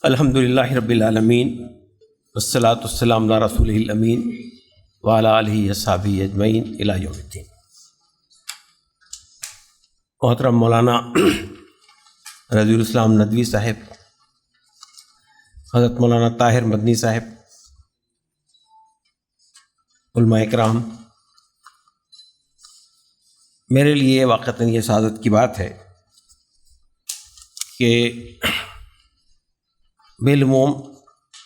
الحمدللہ رب العالمین والصلاۃ والسلام علی رسولہ الامین وعلی آلہ وصحبہ اجمعین الی یوم الدین۔ محترم مولانا رضی الاسلام ندوی صاحب، حضرت مولانا طاہر مدنی صاحب، علماء اکرام، میرے لیے واقعتاً یہ سعادت کی بات ہے کہ بالعموم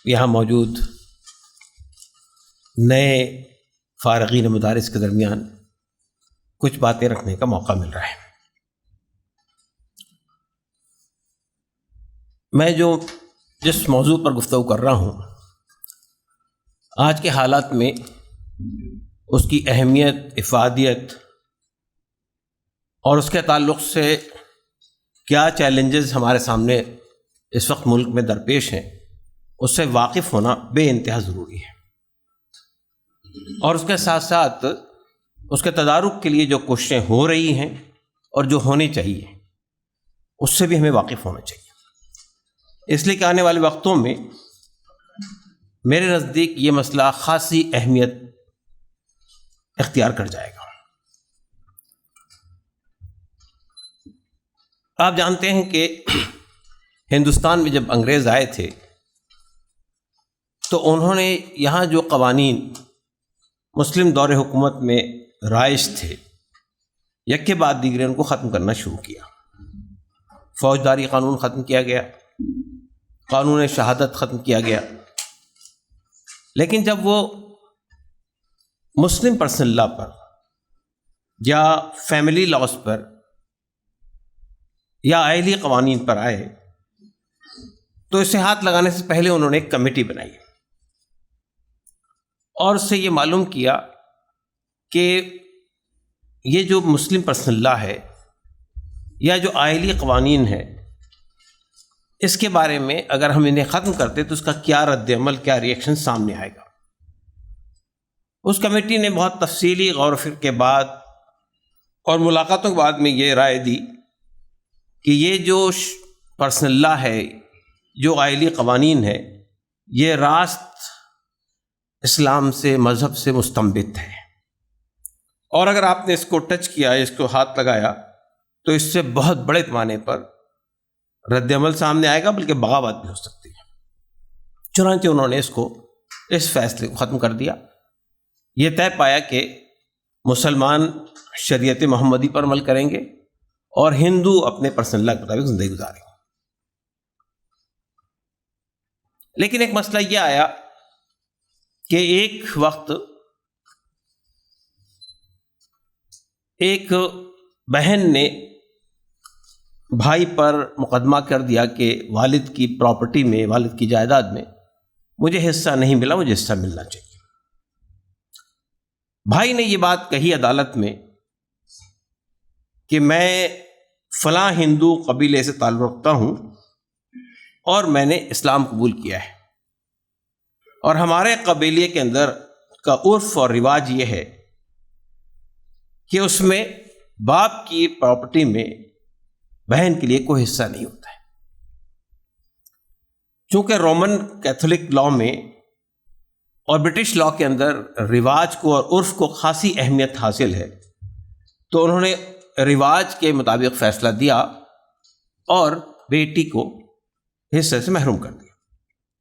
یہاں موجود نئے فارغین مدارس کے درمیان کچھ باتیں رکھنے کا موقع مل رہا ہے۔ میں جس موضوع پر گفتگو کر رہا ہوں، آج کے حالات میں اس کی اہمیت، افادیت اور اس کے تعلق سے کیا چیلنجز ہمارے سامنے اس وقت ملک میں درپیش ہیں، اس سے واقف ہونا بے انتہا ضروری ہے، اور اس کے ساتھ ساتھ اس کے تدارک کے لیے جو کوششیں ہو رہی ہیں اور جو ہونی چاہیے اس سے بھی ہمیں واقف ہونا چاہیے، اس لیے کہ آنے والے وقتوں میں میرے نزدیک یہ مسئلہ خاصی اہمیت اختیار کر جائے گا۔ آپ جانتے ہیں کہ ہندوستان میں جب انگریز آئے تھے تو انہوں نے یہاں جو قوانین مسلم دور حکومت میں رائج تھے، یک کے بعد دیگرے ان کو ختم کرنا شروع کیا۔ فوجداری قانون ختم کیا گیا، قانون شہادت ختم کیا گیا، لیکن جب وہ مسلم پرسنل لا پر یا فیملی لاز پر یا آئلی قوانین پر آئے تو اسے ہاتھ لگانے سے پہلے انہوں نے ایک کمیٹی بنائی اور اس سے یہ معلوم کیا کہ یہ جو مسلم پرسنل لا ہے یا جو آئلی قوانین ہے، اس کے بارے میں اگر ہم انہیں ختم کرتے تو اس کا کیا رد عمل، کیا ری ایکشن سامنے آئے گا۔ اس کمیٹی نے بہت تفصیلی غور و فکر کے بعد اور ملاقاتوں کے بعد میں یہ رائے دی کہ یہ جو پرسنل لا ہے، جو آئلی قوانین ہے، یہ راست اسلام سے، مذہب سے مستنبت ہے، اور اگر آپ نے اس کو ٹچ کیا، اس کو ہاتھ لگایا تو اس سے بہت بڑے پیمانے پر رد عمل سامنے آئے گا، بلکہ بغاوت بھی ہو سکتی ہے۔ چنانچہ انہوں نے اس فیصلے کو ختم کر دیا۔ یہ طے پایا کہ مسلمان شریعت محمدی پر عمل کریں گے اور ہندو اپنے پرسنل لا کے مطابق زندگی گزاریں گے۔ لیکن ایک مسئلہ یہ آیا کہ ایک وقت ایک بہن نے بھائی پر مقدمہ کر دیا کہ والد کی پراپرٹی میں، والد کی جائیداد میں مجھے حصہ نہیں ملا، مجھے حصہ ملنا چاہیے۔ بھائی نے یہ بات کہی عدالت میں کہ میں فلاں ہندو قبیلے سے تعلق رکھتا ہوں اور میں نے اسلام قبول کیا ہے، اور ہمارے قبیلے کے اندر کا عرف اور رواج یہ ہے کہ اس میں باپ کی پراپرٹی میں بہن کے لیے کوئی حصہ نہیں ہوتا ہے۔ چونکہ رومن کیتھولک لا میں اور برٹش لا کے اندر رواج کو اور عرف کو خاصی اہمیت حاصل ہے، تو انہوں نے رواج کے مطابق فیصلہ دیا اور بیٹی کو حصے سے محروم کر دیا،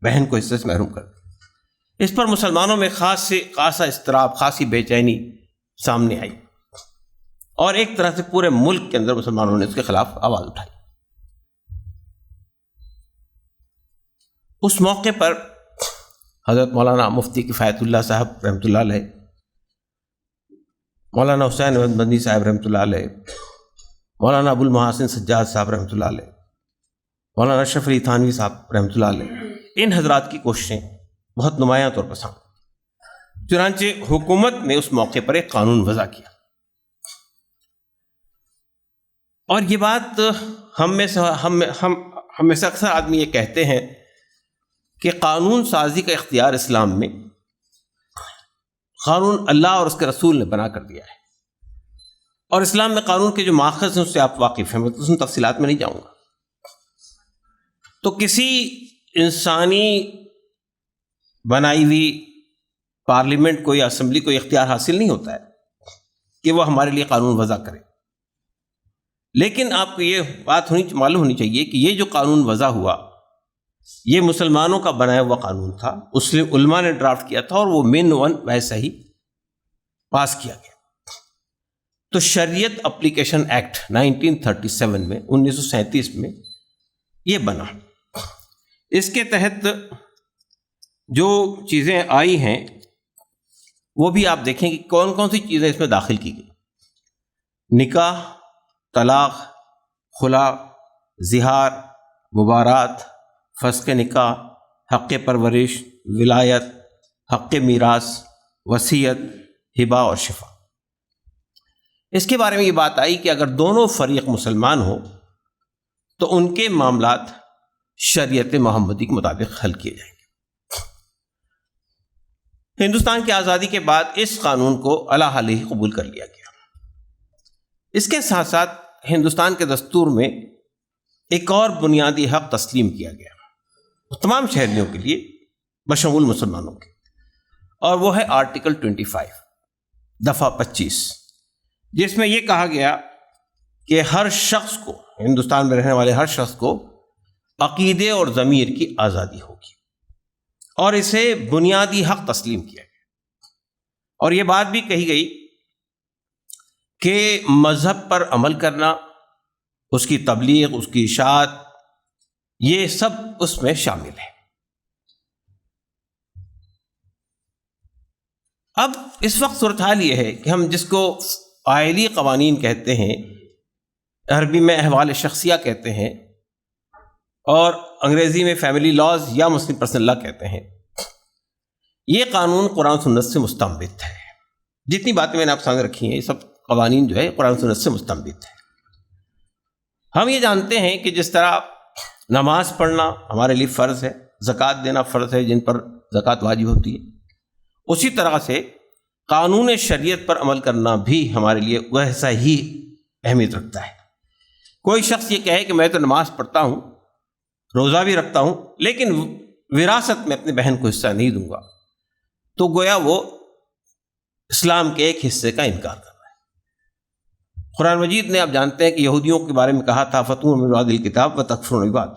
بہن کو حصے سے محروم کر دیا۔ اس پر مسلمانوں میں خاصا اضطراب، خاصی بے چینی سامنے آئی، اور ایک طرح سے پورے ملک کے اندر مسلمانوں نے اس کے خلاف آواز اٹھائی۔ اس موقع پر حضرت مولانا مفتی کفایت اللہ صاحب رحمۃ اللہ علیہ، مولانا حسین احمد مدنی صاحب رحمۃ اللہ علیہ، مولانا ابو المحاسن سجاد صاحب رحمۃ اللہ علیہ، مولانا اشرف علی تھانوی صاحب رحمۃ اللہ علیہ، ان حضرات کی کوششیں بہت نمایاں طور پر سامنے۔ چنانچہ حکومت نے اس موقع پر ایک قانون وضع کیا، اور یہ بات ہم میں سے اکثر آدمی یہ کہتے ہیں کہ قانون سازی کا اختیار اسلام میں قانون اللہ اور اس کے رسول نے بنا کر دیا ہے، اور اسلام میں قانون کے جو ماخذ ہیں اس سے آپ واقف ہیں، میں اس تفصیلات میں نہیں جاؤں گا۔ تو کسی انسانی بنائی ہوئی پارلیمنٹ کو یا اسمبلی کو اختیار حاصل نہیں ہوتا ہے کہ وہ ہمارے لیے قانون وضع کرے، لیکن آپ کو یہ بات معلوم ہونی چاہیے کہ یہ جو قانون وضع ہوا یہ مسلمانوں کا بنایا ہوا قانون تھا، اس لیے علماء نے ڈرافٹ کیا تھا اور وہ مین ون ویسا ہی پاس کیا گیا۔ تو شریعت اپلیکیشن ایکٹ 1937 میں 1937 میں یہ بنا۔ اس کے تحت جو چیزیں آئی ہیں وہ بھی آپ دیکھیں کہ کون کون سی چیزیں اس میں داخل کی گئی۔ نکاح، طلاق، خلا، زہار، مبارات، فسخ نکاح، حق پرورش، ولایت، حق میراث، وصیت، ہبہ اور شفا۔ اس کے بارے میں یہ بات آئی کہ اگر دونوں فریق مسلمان ہوں تو ان کے معاملات شریعت محمدی کے مطابق حل کیے جائیں گے۔ ہندوستان کی آزادی کے بعد اس قانون کو علی حالیہ قبول کر لیا گیا۔ اس کے ساتھ ساتھ ہندوستان کے دستور میں ایک اور بنیادی حق تسلیم کیا گیا تمام شہریوں کے لیے بشمول مسلمانوں کے، اور وہ ہے آرٹیکل 25 دفعہ 25، جس میں یہ کہا گیا کہ ہر شخص کو، ہندوستان میں رہنے والے ہر شخص کو عقیدے اور ضمیر کی آزادی ہوگی، اور اسے بنیادی حق تسلیم کیا گیا۔ اور یہ بات بھی کہی گئی کہ مذہب پر عمل کرنا، اس کی تبلیغ، اس کی اشاعت، یہ سب اس میں شامل ہے۔ اب اس وقت صورتحال یہ ہے کہ ہم جس کو آئلی قوانین کہتے ہیں، عربی میں احوال شخصیہ کہتے ہیں اور انگریزی میں فیملی لاز یا مسلم پرسنل لا کہتے ہیں، یہ قانون قرآن سنت سے مستنبط ہے۔ جتنی باتیں میں نے آپ سامنے رکھی ہیں یہ سب قوانین جو ہے قرآن سنت سے مستنبط ہے۔ ہم یہ جانتے ہیں کہ جس طرح نماز پڑھنا ہمارے لیے فرض ہے، زکوٰۃ دینا فرض ہے جن پر زکوٰۃ واجب ہوتی ہے، اسی طرح سے قانون شریعت پر عمل کرنا بھی ہمارے لیے ویسا ہی اہمیت رکھتا ہے۔ کوئی شخص یہ کہے کہ میں تو نماز پڑھتا ہوں، روزہ بھی رکھتا ہوں، لیکن وراثت میں اپنی بہن کو حصہ نہیں دوں گا، تو گویا وہ اسلام کے ایک حصے کا انکار کر رہا ہے۔ قرآن مجید نے آپ جانتے ہیں کہ یہودیوں کے بارے میں کہا تھا فَتُؤْمِنُونَ بِبَعْضِ الْكِتَابِ وَتَكْفُرُونَ بِبَعْضٍ،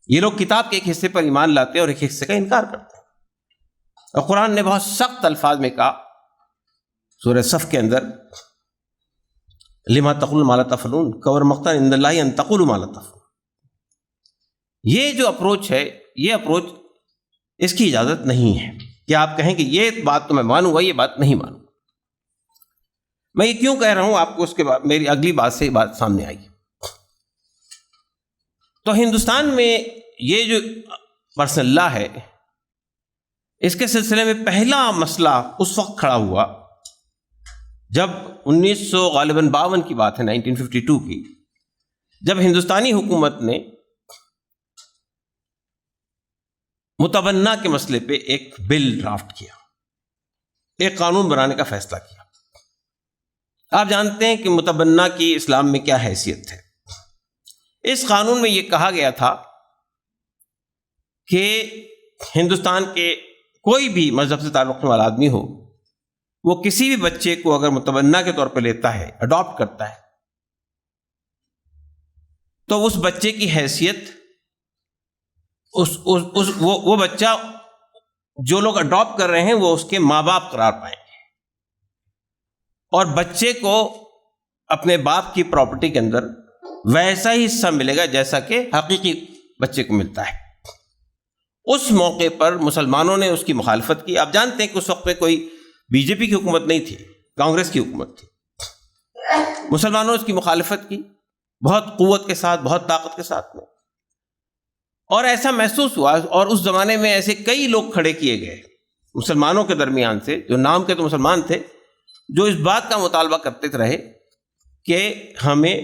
یہ لوگ کتاب کے ایک حصے پر ایمان لاتے ہیں اور ایک حصے کا انکار کرتے ہیں۔ اور قرآن نے بہت سخت الفاظ میں کہا سورہ صف کے اندر لِمَا تَقُولُونَ مَا لَا تَفْعَلُونَ كَبُرَ مَقْتًا عِندَ اللَّهِ أَن تَقُولُوا مَا لَا تَفْعَلُونَ۔ یہ جو اپروچ ہے، یہ اپروچ اس کی اجازت نہیں ہے کہ آپ کہیں کہ یہ بات تو میں مانوں گا، یہ بات نہیں مانوں گا۔ میں یہ کیوں کہہ رہا ہوں آپ کو، اس کے بعد میری اگلی بات سے یہ بات سامنے آئی۔ تو ہندوستان میں یہ جو پرسنل لا ہے، اس کے سلسلے میں پہلا مسئلہ اس وقت کھڑا ہوا جب 1952 کی بات ہے، 1952 کی، جب ہندوستانی حکومت نے متبنہ کے مسئلے پہ ایک بل ڈرافٹ کیا، ایک قانون بنانے کا فیصلہ کیا۔ آپ جانتے ہیں کہ متبنہ کی اسلام میں کیا حیثیت ہے۔ اس قانون میں یہ کہا گیا تھا کہ ہندوستان کے کوئی بھی مذہب سے تعلق رکھنے والا آدمی ہو، وہ کسی بھی بچے کو اگر متبنہ کے طور پہ لیتا ہے، اڈاپٹ کرتا ہے، تو اس بچے کی حیثیت وہ بچہ، جو لوگ اڈاپٹ کر رہے ہیں وہ اس کے ماں باپ قرار پائیں گے، اور بچے کو اپنے باپ کی پراپرٹی کے اندر ویسا ہی حصہ ملے گا جیسا کہ حقیقی بچے کو ملتا ہے۔ اس موقع پر مسلمانوں نے اس کی مخالفت کی۔ آپ جانتے ہیں کہ اس وقت پہ کوئی بی جے پی کی حکومت نہیں تھی، کانگریس کی حکومت تھی۔ مسلمانوں نے اس کی مخالفت کی بہت قوت کے ساتھ، بہت طاقت کے ساتھ میں، اور ایسا محسوس ہوا، اور اس زمانے میں ایسے کئی لوگ کھڑے کیے گئے مسلمانوں کے درمیان سے، جو نام کے تو مسلمان تھے، جو اس بات کا مطالبہ کرتے رہے کہ ہمیں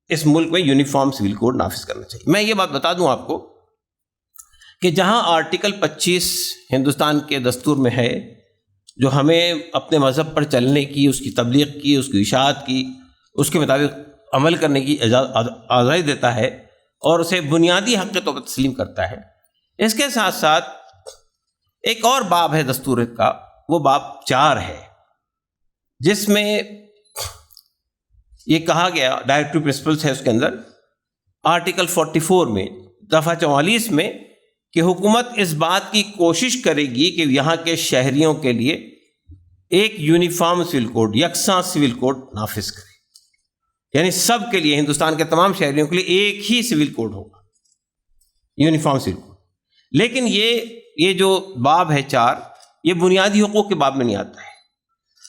اس ملک میں یونیفارم سول کوڈ نافذ کرنا چاہیے۔ میں یہ بات بتا دوں آپ کو کہ جہاں آرٹیکل 25 ہندوستان کے دستور میں ہے، جو ہمیں اپنے مذہب پر چلنے کی، اس کی تبلیغ کی، اس کی اشاعت کی، اس کے مطابق عمل کرنے کی آزادی دیتا ہے اور اسے بنیادی حق کے طور پر تسلیم کرتا ہے، اس کے ساتھ ساتھ ایک اور باب ہے دستور کا، وہ باب 4 ہے، جس میں یہ کہا گیا، ڈائریکٹری پرنسپلس ہے اس کے اندر، آرٹیکل 44 میں، دفعہ 44 میں، کہ حکومت اس بات کی کوشش کرے گی کہ یہاں کے شہریوں کے لیے ایک یونیفارم سول کوڈ، یکساں سول کوڈ نافذ کرے، یعنی سب کے لیے، ہندوستان کے تمام شہریوں کے لیے ایک ہی سول کوڈ ہوگا، یونیفارم سول کوڈ۔ لیکن یہ جو باب ہے 4، یہ بنیادی حقوق کے باب میں نہیں آتا ہے،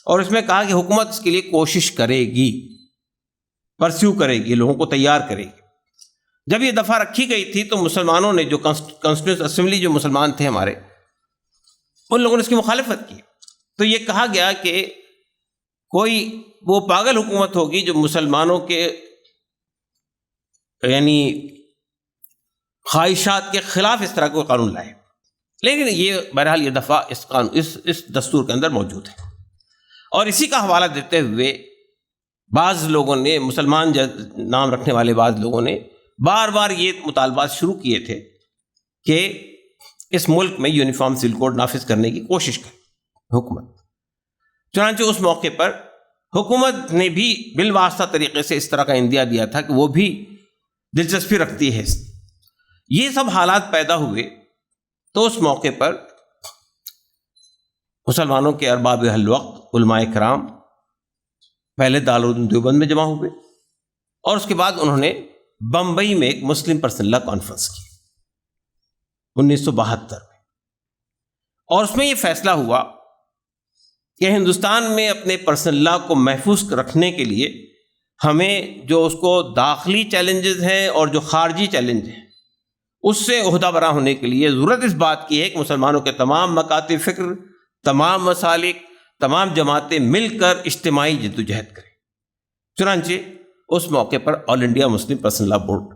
اور اس میں کہا کہ حکومت اس کے لیے کوشش کرے گی، پرسیو کرے گی، لوگوں کو تیار کرے گی۔ جب یہ دفعہ رکھی گئی تھی تو مسلمانوں نے، جو کانسٹیٹیوشنل اسمبلی جو مسلمان تھے ہمارے، ان لوگوں نے اس کی مخالفت کی۔ تو یہ کہا گیا کہ کوئی وہ پاگل حکومت ہوگی جو مسلمانوں کے یعنی خواہشات کے خلاف اس طرح کا قانون لائے، لیکن یہ بہرحال یہ دفعہ اس دستور کے اندر موجود ہے۔ اور اسی کا حوالہ دیتے ہوئے بعض لوگوں نے، مسلمان نام رکھنے والے بعض لوگوں نے بار بار یہ مطالبات شروع کیے تھے کہ اس ملک میں یونیفارم سول کوڈ نافذ کرنے کی کوشش کرے حکومت۔ چنانچہ اس موقع پر حکومت نے بھی بالواسطہ طریقے سے اس طرح کا اندیا دیا تھا کہ وہ بھی دلچسپی رکھتی ہے۔ یہ سب حالات پیدا ہوئے تو اس موقع پر مسلمانوں کے ارباب اہل وقت، علماء کرام، پہلے دارالعلوم دیوبند میں جمع ہوئے، اور اس کے بعد انہوں نے بمبئی میں ایک مسلم پرسنل لا کانفرنس کی 1972 میں، اور اس میں یہ فیصلہ ہوا کہ ہندوستان میں اپنے پرسنل لا کو محفوظ رکھنے کے لیے ہمیں جو اس کو داخلی چیلنجز ہیں اور جو خارجی چیلنج ہیں اس سے عہدہ برا ہونے کے لیے ضرورت اس بات کی ہے کہ مسلمانوں کے تمام مکاتب فکر، تمام مسالک، تمام جماعتیں مل کر اجتماعی جدوجہد کریں۔ چنانچہ اس موقع پر آل انڈیا مسلم پرسنل لا بورڈ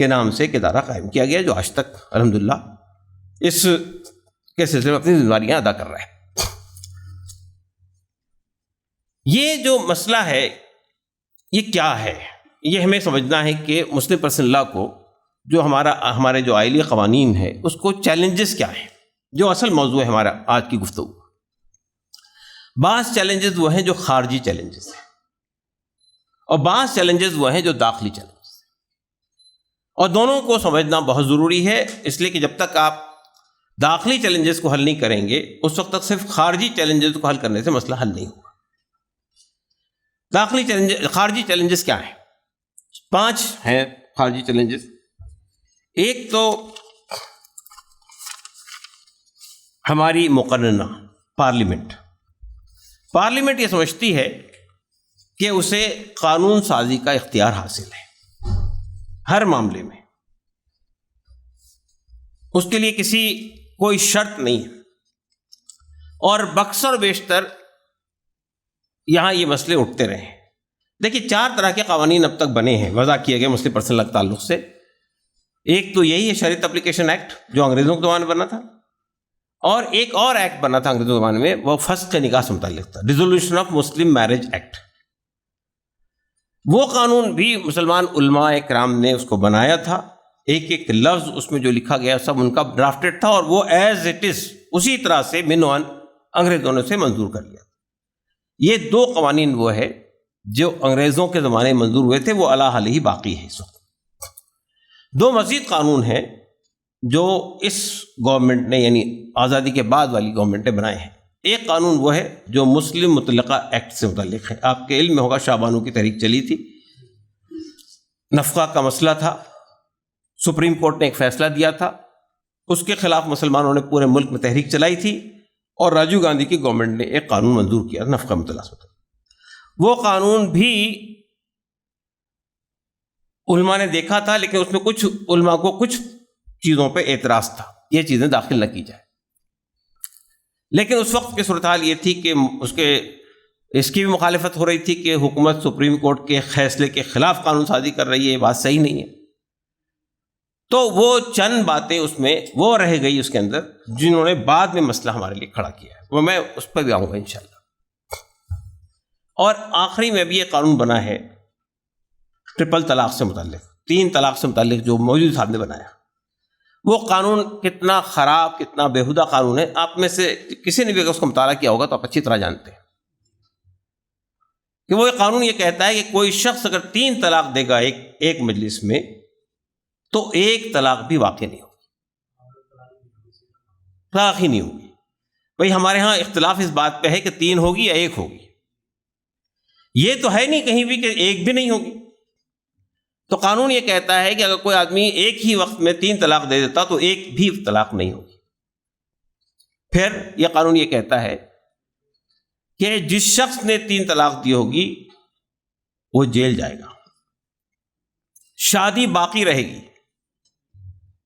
کے نام سے ایک ادارہ قائم کیا گیا، جو آج تک الحمدللہ اس کے سلسلے میں اپنی ذمہ داریاں ادا کر رہا ہے۔ یہ جو مسئلہ ہے یہ کیا ہے، یہ ہمیں سمجھنا ہے کہ مسلم پرسنل لا کو، جو ہمارے جو آئلی قوانین ہے، اس کو چیلنجز کیا ہیں، جو اصل موضوع ہے ہمارا آج کی گفتگو۔ بعض چیلنجز وہ ہیں جو خارجی چیلنجز ہیں، اور بعض چیلنجز وہ ہیں جو داخلی چیلنجز ہیں، اور دونوں کو سمجھنا بہت ضروری ہے، اس لیے کہ جب تک آپ داخلی چیلنجز کو حل نہیں کریں گے اس وقت تک صرف خارجی چیلنجز کو حل کرنے سے مسئلہ حل نہیں ہوگا۔ خارجی چیلنجز کیا ہیں؟ 5 ہیں خارجی چیلنجز۔ ایک تو ہماری مقننہ پارلیمنٹ یہ سمجھتی ہے کہ اسے قانون سازی کا اختیار حاصل ہے ہر معاملے میں، اس کے لیے کوئی شرط نہیں ہے، اور اکثر بیشتر یہاں یہ مسئلے اٹھتے رہے ہیں۔ دیکھیے 4 طرح کے قوانین اب تک بنے ہیں، وضع کیے گئے مسلم پرسنل لا کے تعلق سے۔ ایک تو یہی ہے شریعت اپلیکیشن ایکٹ، جو انگریزوں کے زمانے میں بنا تھا، اور ایک اور ایکٹ بنا تھا انگریزوں کے زمانے میں، وہ فسخ نکاح سے متعلق تھا، resolution of Muslim marriage act. وہ قانون بھی مسلمان علماء کرام نے اس کو بنایا تھا، ایک ایک لفظ اس میں جو لکھا گیا سب ان کا ڈرافٹڈ تھا، اور وہ ایز اٹ از اسی طرح سے منوان انگریزوں نے اسے منظور کر لیا۔ یہ 2 قوانین وہ ہے جو انگریزوں کے زمانے میں منظور ہوئے تھے، وہ اعلیٰ حال ہی باقی ہے اس وقت۔ 2 مزید قانون ہیں جو اس گورنمنٹ نے، یعنی آزادی کے بعد والی گورنمنٹ نے بنائے ہیں۔ ایک قانون وہ ہے جو مسلم مطلقہ ایکٹ سے متعلق ہے۔ آپ کے علم میں ہوگا شاہ بانو کی تحریک چلی تھی، نفقہ کا مسئلہ تھا، سپریم کورٹ نے ایک فیصلہ دیا تھا، اس کے خلاف مسلمانوں نے پورے ملک میں تحریک چلائی تھی، اور راجیو گاندھی کی گورنمنٹ نے ایک قانون منظور کیا نفقہ مطلقہ۔ وہ قانون بھی علماء نے دیکھا تھا، لیکن اس میں کچھ علماء کو کچھ چیزوں پہ اعتراض تھا، یہ چیزیں داخل نہ کی جائے۔ لیکن اس وقت کی صورتحال یہ تھی کہ اس کی بھی مخالفت ہو رہی تھی کہ حکومت سپریم کورٹ کے فیصلے کے خلاف قانون سازی کر رہی ہے، یہ بات صحیح نہیں ہے۔ تو وہ چند باتیں اس میں وہ رہ گئی اس کے اندر، جنہوں نے بعد میں مسئلہ ہمارے لیے کھڑا کیا ہے، وہ میں اس پہ بھی آؤں گا انشاءاللہ۔ اور آخری میں بھی یہ قانون بنا ہے ٹرپل طلاق سے متعلق، 3 طلاق سے متعلق، جو مودی صاحب نے بنایا۔ وہ قانون کتنا خراب، کتنا بیہودہ قانون ہے، آپ میں سے کسی نے بھی اگر اس کو مطالعہ کیا ہوگا تو آپ اچھی طرح جانتے ہیں کہ وہ قانون یہ کہتا ہے کہ کوئی شخص اگر 3 طلاق دے گا ایک مجلس میں تو 1 طلاق بھی واقع نہیں ہوگی، طلاق ہی نہیں ہوگی۔ بھئی ہمارے ہاں اختلاف اس بات پہ ہے کہ 3 ہوگی یا 1 ہوگی، یہ تو ہے نہیں کہیں بھی کہ 1 بھی نہیں ہوگی۔ تو قانون یہ کہتا ہے کہ اگر کوئی آدمی ایک ہی وقت میں 3 طلاق دے دیتا تو 1 بھی طلاق نہیں ہوگی۔ پھر یہ قانون یہ کہتا ہے کہ جس شخص نے 3 طلاق دی ہوگی وہ جیل جائے گا، شادی باقی رہے گی،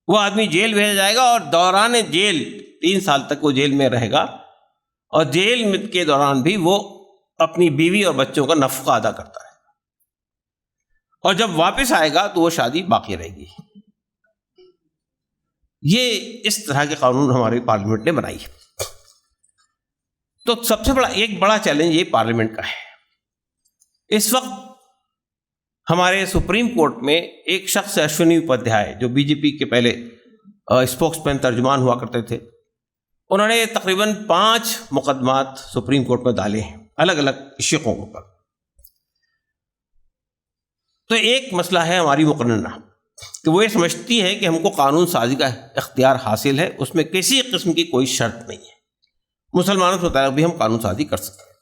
وہ آدمی جیل بھیجا جائے گا، اور دوران جیل 3 سال تک وہ جیل میں رہے گا، اور جیل کے دوران بھی وہ اپنی بیوی اور بچوں کا نفقہ ادا کرتا ہے، اور جب واپس آئے گا تو وہ شادی باقی رہے گی۔ یہ اس طرح کے قانون ہماری پارلیمنٹ نے بنائی ہے۔ تو سب سے ایک بڑا چیلنج یہ پارلیمنٹ کا ہے۔ اس وقت ہمارے سپریم کورٹ میں ایک شخص اشونی اپادھیائے جو بی جے پی کے پہلے اسپوکس مین ترجمان ہوا کرتے تھے، انہوں نے تقریباً 5 مقدمات سپریم کورٹ میں ڈالے ہیں الگ الگ شقوں پر۔ تو ایک مسئلہ ہے ہماری مقننہ کہ وہ یہ سمجھتی ہے کہ ہم کو قانون سازی کا اختیار حاصل ہے، اس میں کسی قسم کی کوئی شرط نہیں ہے، مسلمانوں کے مطابق بھی ہم قانون سازی کر سکتے ہیں۔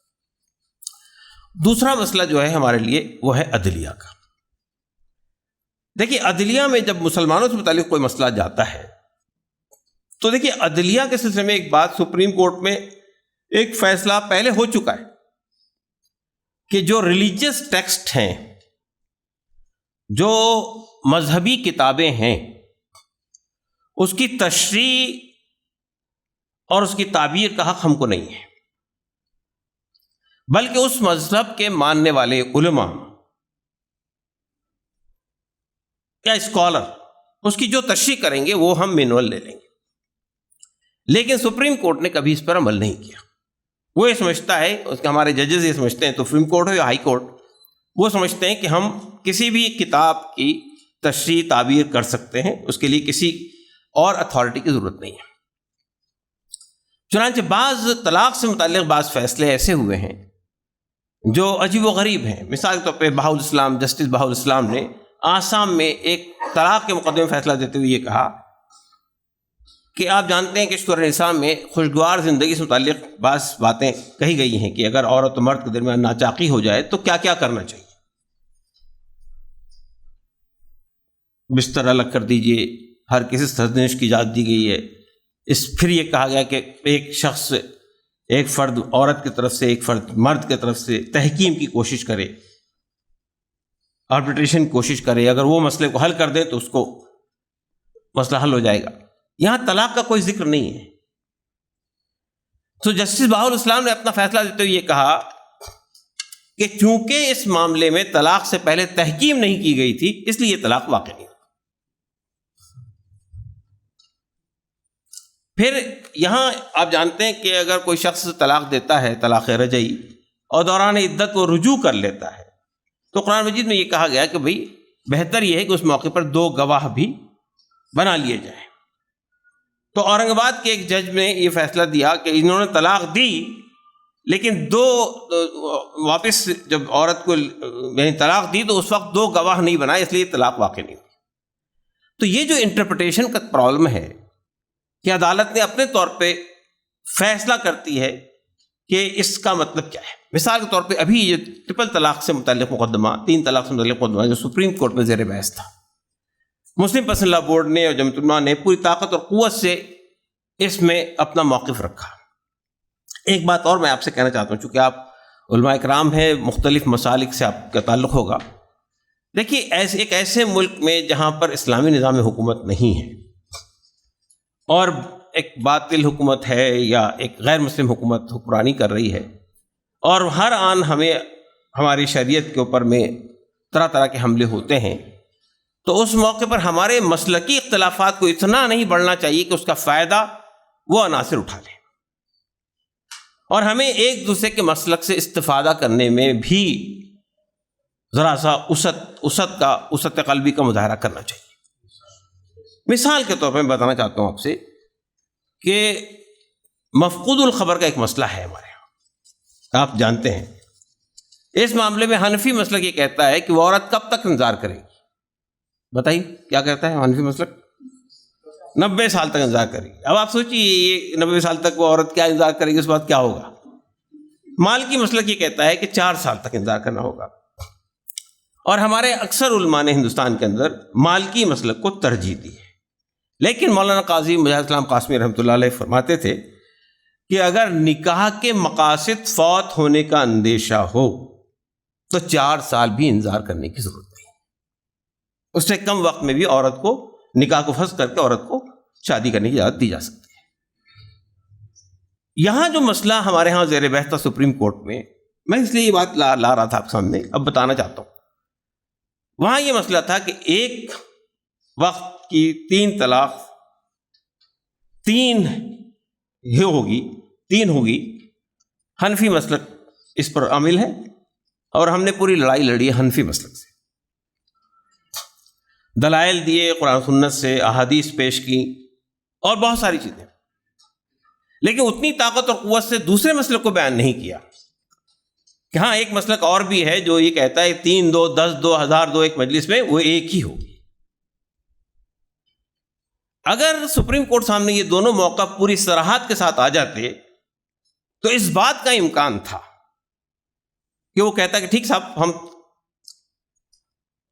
دوسرا مسئلہ جو ہے ہمارے لیے وہ ہے عدلیہ کا۔ دیکھیے عدلیہ میں جب مسلمانوں سے متعلق کوئی مسئلہ جاتا ہے تو دیکھیے عدلیہ کے سلسلے میں ایک بات سپریم کورٹ میں ایک فیصلہ پہلے ہو چکا ہے کہ جو ریلیجیس ٹیکسٹ ہیں، جو مذہبی کتابیں ہیں، اس کی تشریح اور اس کی تعبیر کا حق ہم کو نہیں ہے، بلکہ اس مذہب کے ماننے والے علماء یا اسکالر اس کی جو تشریح کریں گے وہ ہم مینول لے لیں گے۔ لیکن سپریم کورٹ نے کبھی اس پر عمل نہیں کیا۔ وہ یہ سمجھتا ہے، اس کے ہمارے ججز یہ سمجھتے ہیں، تو سپریم کورٹ ہو یا ہائی کورٹ، وہ سمجھتے ہیں کہ ہم کسی بھی کتاب کی تشریح تعبیر کر سکتے ہیں، اس کے لیے کسی اور اتھارٹی کی ضرورت نہیں ہے۔ چنانچہ بعض طلاق سے متعلق بعض فیصلے ایسے ہوئے ہیں جو عجیب و غریب ہیں۔ مثال کے طور پہ بہاءالاسلام، جسٹس بہاءالاسلام نے آسام میں ایک طلاق کے مقدمے میں فیصلہ دیتے ہوئے یہ کہا کہ آپ جانتے ہیں کہ سورہ نساء میں خوشگوار زندگی سے متعلق بعض باتیں کہی گئی ہیں کہ اگر عورت و مرد کے درمیان ناچاقی ہو جائے تو کیا کیا کرنا چاہیے۔ بستر الگ کر دیجئے، ہر کسی سرزنش کی اجازت دی گئی ہے۔ پھر یہ کہا گیا کہ ایک شخص، ایک فرد عورت کی طرف سے، ایک فرد مرد کی طرف سے تحکیم کی کوشش کرے، آربیٹریشن کی کوشش کرے، اگر وہ مسئلے کو حل کر دے تو اس کو مسئلہ حل ہو جائے گا۔ یہاں طلاق کا کوئی ذکر نہیں ہے۔ تو جسٹس بہاءالاسلام نے اپنا فیصلہ دیتے ہوئے یہ کہا کہ چونکہ اس معاملے میں طلاق سے پہلے تحکیم نہیں کی گئی تھی، اس لیے یہ طلاق واقع نہیں۔ پھر یہاں آپ جانتے ہیں کہ اگر کوئی شخص طلاق دیتا ہے، طلاق رجعی، اور دوران عدت وہ رجوع کر لیتا ہے، تو قرآن مجید میں یہ کہا گیا کہ بھئی بہتر یہ ہے کہ اس موقع پر 2 گواہ بھی بنا لیے جائیں۔ تو اورنگ آباد کے ایک جج نے یہ فیصلہ دیا کہ انہوں نے طلاق دی، لیکن 2 واپس جب عورت کو یعنی طلاق دی تو اس وقت 2 گواہ نہیں بنائے، اس لیے طلاق واقع نہیں ہوئی۔ تو یہ جو انٹرپریٹیشن کا پرابلم ہے کہ عدالت نے اپنے طور پہ فیصلہ کرتی ہے کہ اس کا مطلب کیا ہے۔ مثال کے طور پہ ابھی یہ ٹرپل طلاق سے متعلق مقدمہ، 3 طلاق سے متعلق مقدمہ جو سپریم کورٹ میں زیر بحث تھا، مسلم پرسنل لاء بورڈ نے اور جمعیت علماء نے پوری طاقت اور قوت سے اس میں اپنا موقف رکھا۔ ایک بات اور میں آپ سے کہنا چاہتا ہوں، چونکہ آپ علماء اکرام ہیں، مختلف مسالک سے آپ کا تعلق ہوگا۔ دیکھیے ایک ایسے ملک میں جہاں پر اسلامی نظام حکومت نہیں ہے اور ایک باطل حکومت ہے یا ایک غیر مسلم حکومت حکمرانی کر رہی ہے، اور ہر آن ہمیں ہماری شریعت کے اوپر میں طرح طرح کے حملے ہوتے ہیں، تو اس موقع پر ہمارے مسلکی اختلافات کو اتنا نہیں بڑھنا چاہیے کہ اس کا فائدہ وہ عناصر اٹھا لیں، اور ہمیں ایک دوسرے کے مسلک سے استفادہ کرنے میں بھی ذرا سا وسعت قلبی کا مظاہرہ کرنا چاہیے۔ مثال کے طور پر میں بتانا چاہتا ہوں آپ سے کہ مفقود الخبر کا ایک مسئلہ ہے ہمارے یہاں، آپ جانتے ہیں اس معاملے میں حنفی مسلک یہ کہتا ہے کہ وہ عورت کب تک انتظار کرے گی؟ بتائیے کیا کہتا ہے حنفی مسلک؟ 90 سال تک انتظار کرے گی۔ اب آپ سوچیے یہ 90 سال تک وہ عورت کیا انتظار کرے گی، اس بعد کیا ہوگا؟ مالکی مسلک یہ کہتا ہے کہ 4 سال تک انتظار کرنا ہوگا، اور ہمارے اکثر علماء نے ہندوستان کے اندر مالکی مسلک کو ترجیح دی ہے۔ لیکن مولانا قاضی مجاہد اسلام قاسمی رحمۃ اللہ علیہ فرماتے تھے کہ اگر نکاح کے مقاصد فوت ہونے کا اندیشہ ہو تو 4 سال بھی انتظار کرنے کی ضرورت نہیں، اس سے کم وقت میں بھی عورت کو نکاح کو فسخ کر کے عورت کو شادی کرنے کی اجازت دی جا سکتی ہے۔ یہاں جو مسئلہ ہمارے ہاں زیر بحث تھا سپریم کورٹ میں اس لیے یہ بات لا رہا تھا آپ کے سامنے، اب بتانا چاہتا ہوں۔ وہاں یہ مسئلہ تھا کہ ایک وقت کی 3 طلاق 3 ہوگی، حنفی مسلک اس پر عامل ہے، اور ہم نے پوری لڑائی لڑی ہے حنفی مسلک سے، دلائل دیے، قرآن سنت سے احادیث پیش کی اور بہت ساری چیزیں، لیکن اتنی طاقت اور قوت سے دوسرے مسلک کو بیان نہیں کیا کہ ہاں ایک مسلک اور بھی ہے جو یہ کہتا ہے 3 2 10 2 1000 2 ایک مجلس میں وہ ایک ہی ہوگی۔ اگر سپریم کورٹ سامنے یہ دونوں موقع پوری صراحت کے ساتھ آ جاتے تو اس بات کا امکان تھا کہ وہ کہتا کہ ٹھیک صاحب ہم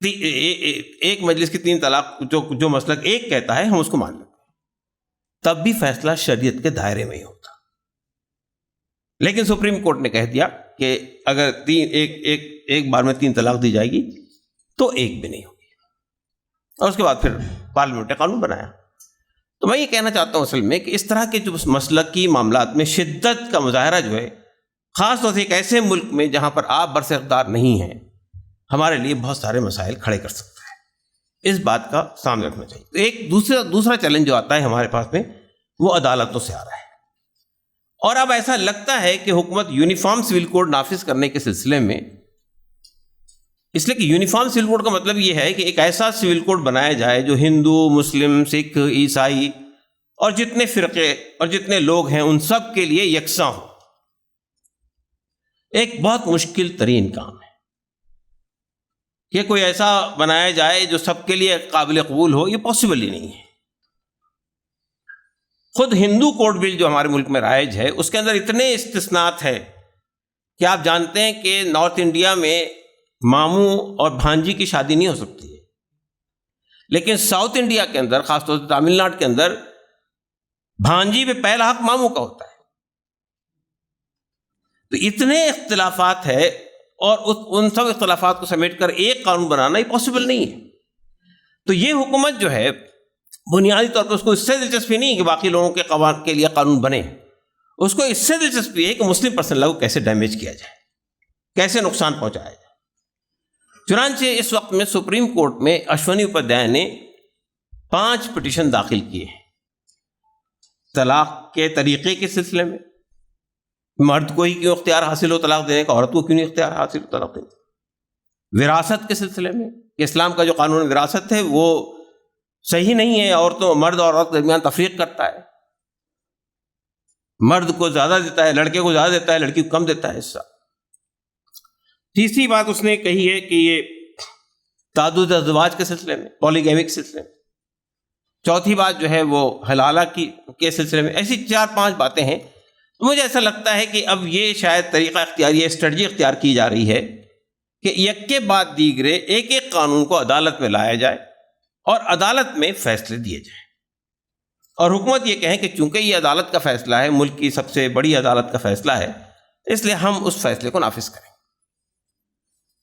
ایک مجلس کی 3 طلاق جو مسلک ایک کہتا ہے ہم اس کو مان لیتے، تب بھی فیصلہ شریعت کے دائرے میں ہی ہوتا۔ لیکن سپریم کورٹ نے کہہ دیا کہ اگر ایک بار میں 3 طلاق دی جائے گی تو ایک بھی نہیں ہوگی، اور اس کے بعد پھر پارلیمنٹ نے قانون بنایا۔ تو میں یہ کہنا چاہتا ہوں اصل میں کہ اس طرح کے جو مسلکی معاملات میں شدت کا مظاہرہ جو ہے، خاص طور سے ایک ایسے ملک میں جہاں پر آپ برسر اقتدار نہیں ہیں، ہمارے لیے بہت سارے مسائل کھڑے کر سکتا ہے، اس بات کا سامنے رکھنا چاہیے۔ تو ایک دوسرا چیلنج جو آتا ہے ہمارے پاس میں وہ عدالتوں سے آ رہا ہے، اور اب ایسا لگتا ہے کہ حکومت یونیفارم سول کوڈ نافذ کرنے کے سلسلے میں، اس لیے کہ یونیفارم سول کوڈ کا مطلب یہ ہے کہ ایک ایسا سول کوڈ بنایا جائے جو ہندو، مسلم، سکھ، عیسائی اور جتنے فرقے اور جتنے لوگ ہیں ان سب کے لیے یکساں ہو۔ ایک بہت مشکل ترین کام ہے کہ کوئی ایسا بنایا جائے جو سب کے لیے قابل قبول ہو، یہ پاسبل ہی نہیں ہے۔ خود ہندو کوڈ بل جو ہمارے ملک میں رائج ہے اس کے اندر اتنے استثناءات ہیں کہ آپ جانتے ہیں کہ نارتھ انڈیا میں ماموں اور بھانجی کی شادی نہیں ہو سکتی ہے، لیکن ساؤتھ انڈیا کے اندر، خاص طور سے تامل ناڈو کے اندر، بھانجی پہ پہلا حق ماموں کا ہوتا ہے۔ تو اتنے اختلافات ہیں، اور ان سب اختلافات کو سمیٹ کر ایک قانون بنانا یہ پاسبل نہیں ہے۔ تو یہ حکومت جو ہے بنیادی طور پر اس کو اس سے دلچسپی نہیں ہے کہ باقی لوگوں کے لیے قانون بنے، اس کو اس سے دلچسپی ہے کہ مسلم پرسنل لا کو کیسے ڈیمیج کیا جائے، کیسے نقصان پہنچایا جائے۔ چنانچہ اس وقت میں سپریم کورٹ میں اشونی اپادھیائے نے 5 پٹیشن داخل کیے ہیں طلاق کے طریقے کے سلسلے میں، مرد کو ہی کیوں اختیار حاصل ہو طلاق دینے کا، عورت کو کیوں نہیں اختیار حاصل ہو طلاق دینے کا، وراثت کے سلسلے میں کہ اسلام کا جو قانون وراثت ہے وہ صحیح نہیں ہے، مرد اور عورت کے درمیان تفریق کرتا ہے، مرد کو زیادہ دیتا ہے، لڑکے کو زیادہ دیتا ہے، لڑکی کو کم دیتا ہے حصہ۔ تیسری بات اس نے کہی ہے کہ یہ تعدد ازواج کے سلسلے میں، پولیگیمی کے سلسلے میں۔ چوتھی بات جو ہے وہ حلالہ کے سلسلے میں۔ ایسی 4-5 باتیں ہیں۔ مجھے ایسا لگتا ہے کہ اب یہ شاید طریقہ اختیار، یہ اسٹریٹجی اختیار کی جا رہی ہے کہ یک کے بعد دیگرے ایک قانون کو عدالت میں لایا جائے اور عدالت میں فیصلے دیے جائیں، اور حکومت یہ کہیں کہ چونکہ یہ عدالت کا فیصلہ ہے، ملک کی سب سے بڑی عدالت کا فیصلہ ہے، اس لیے ہم اس فیصلے کو نافذ کریں۔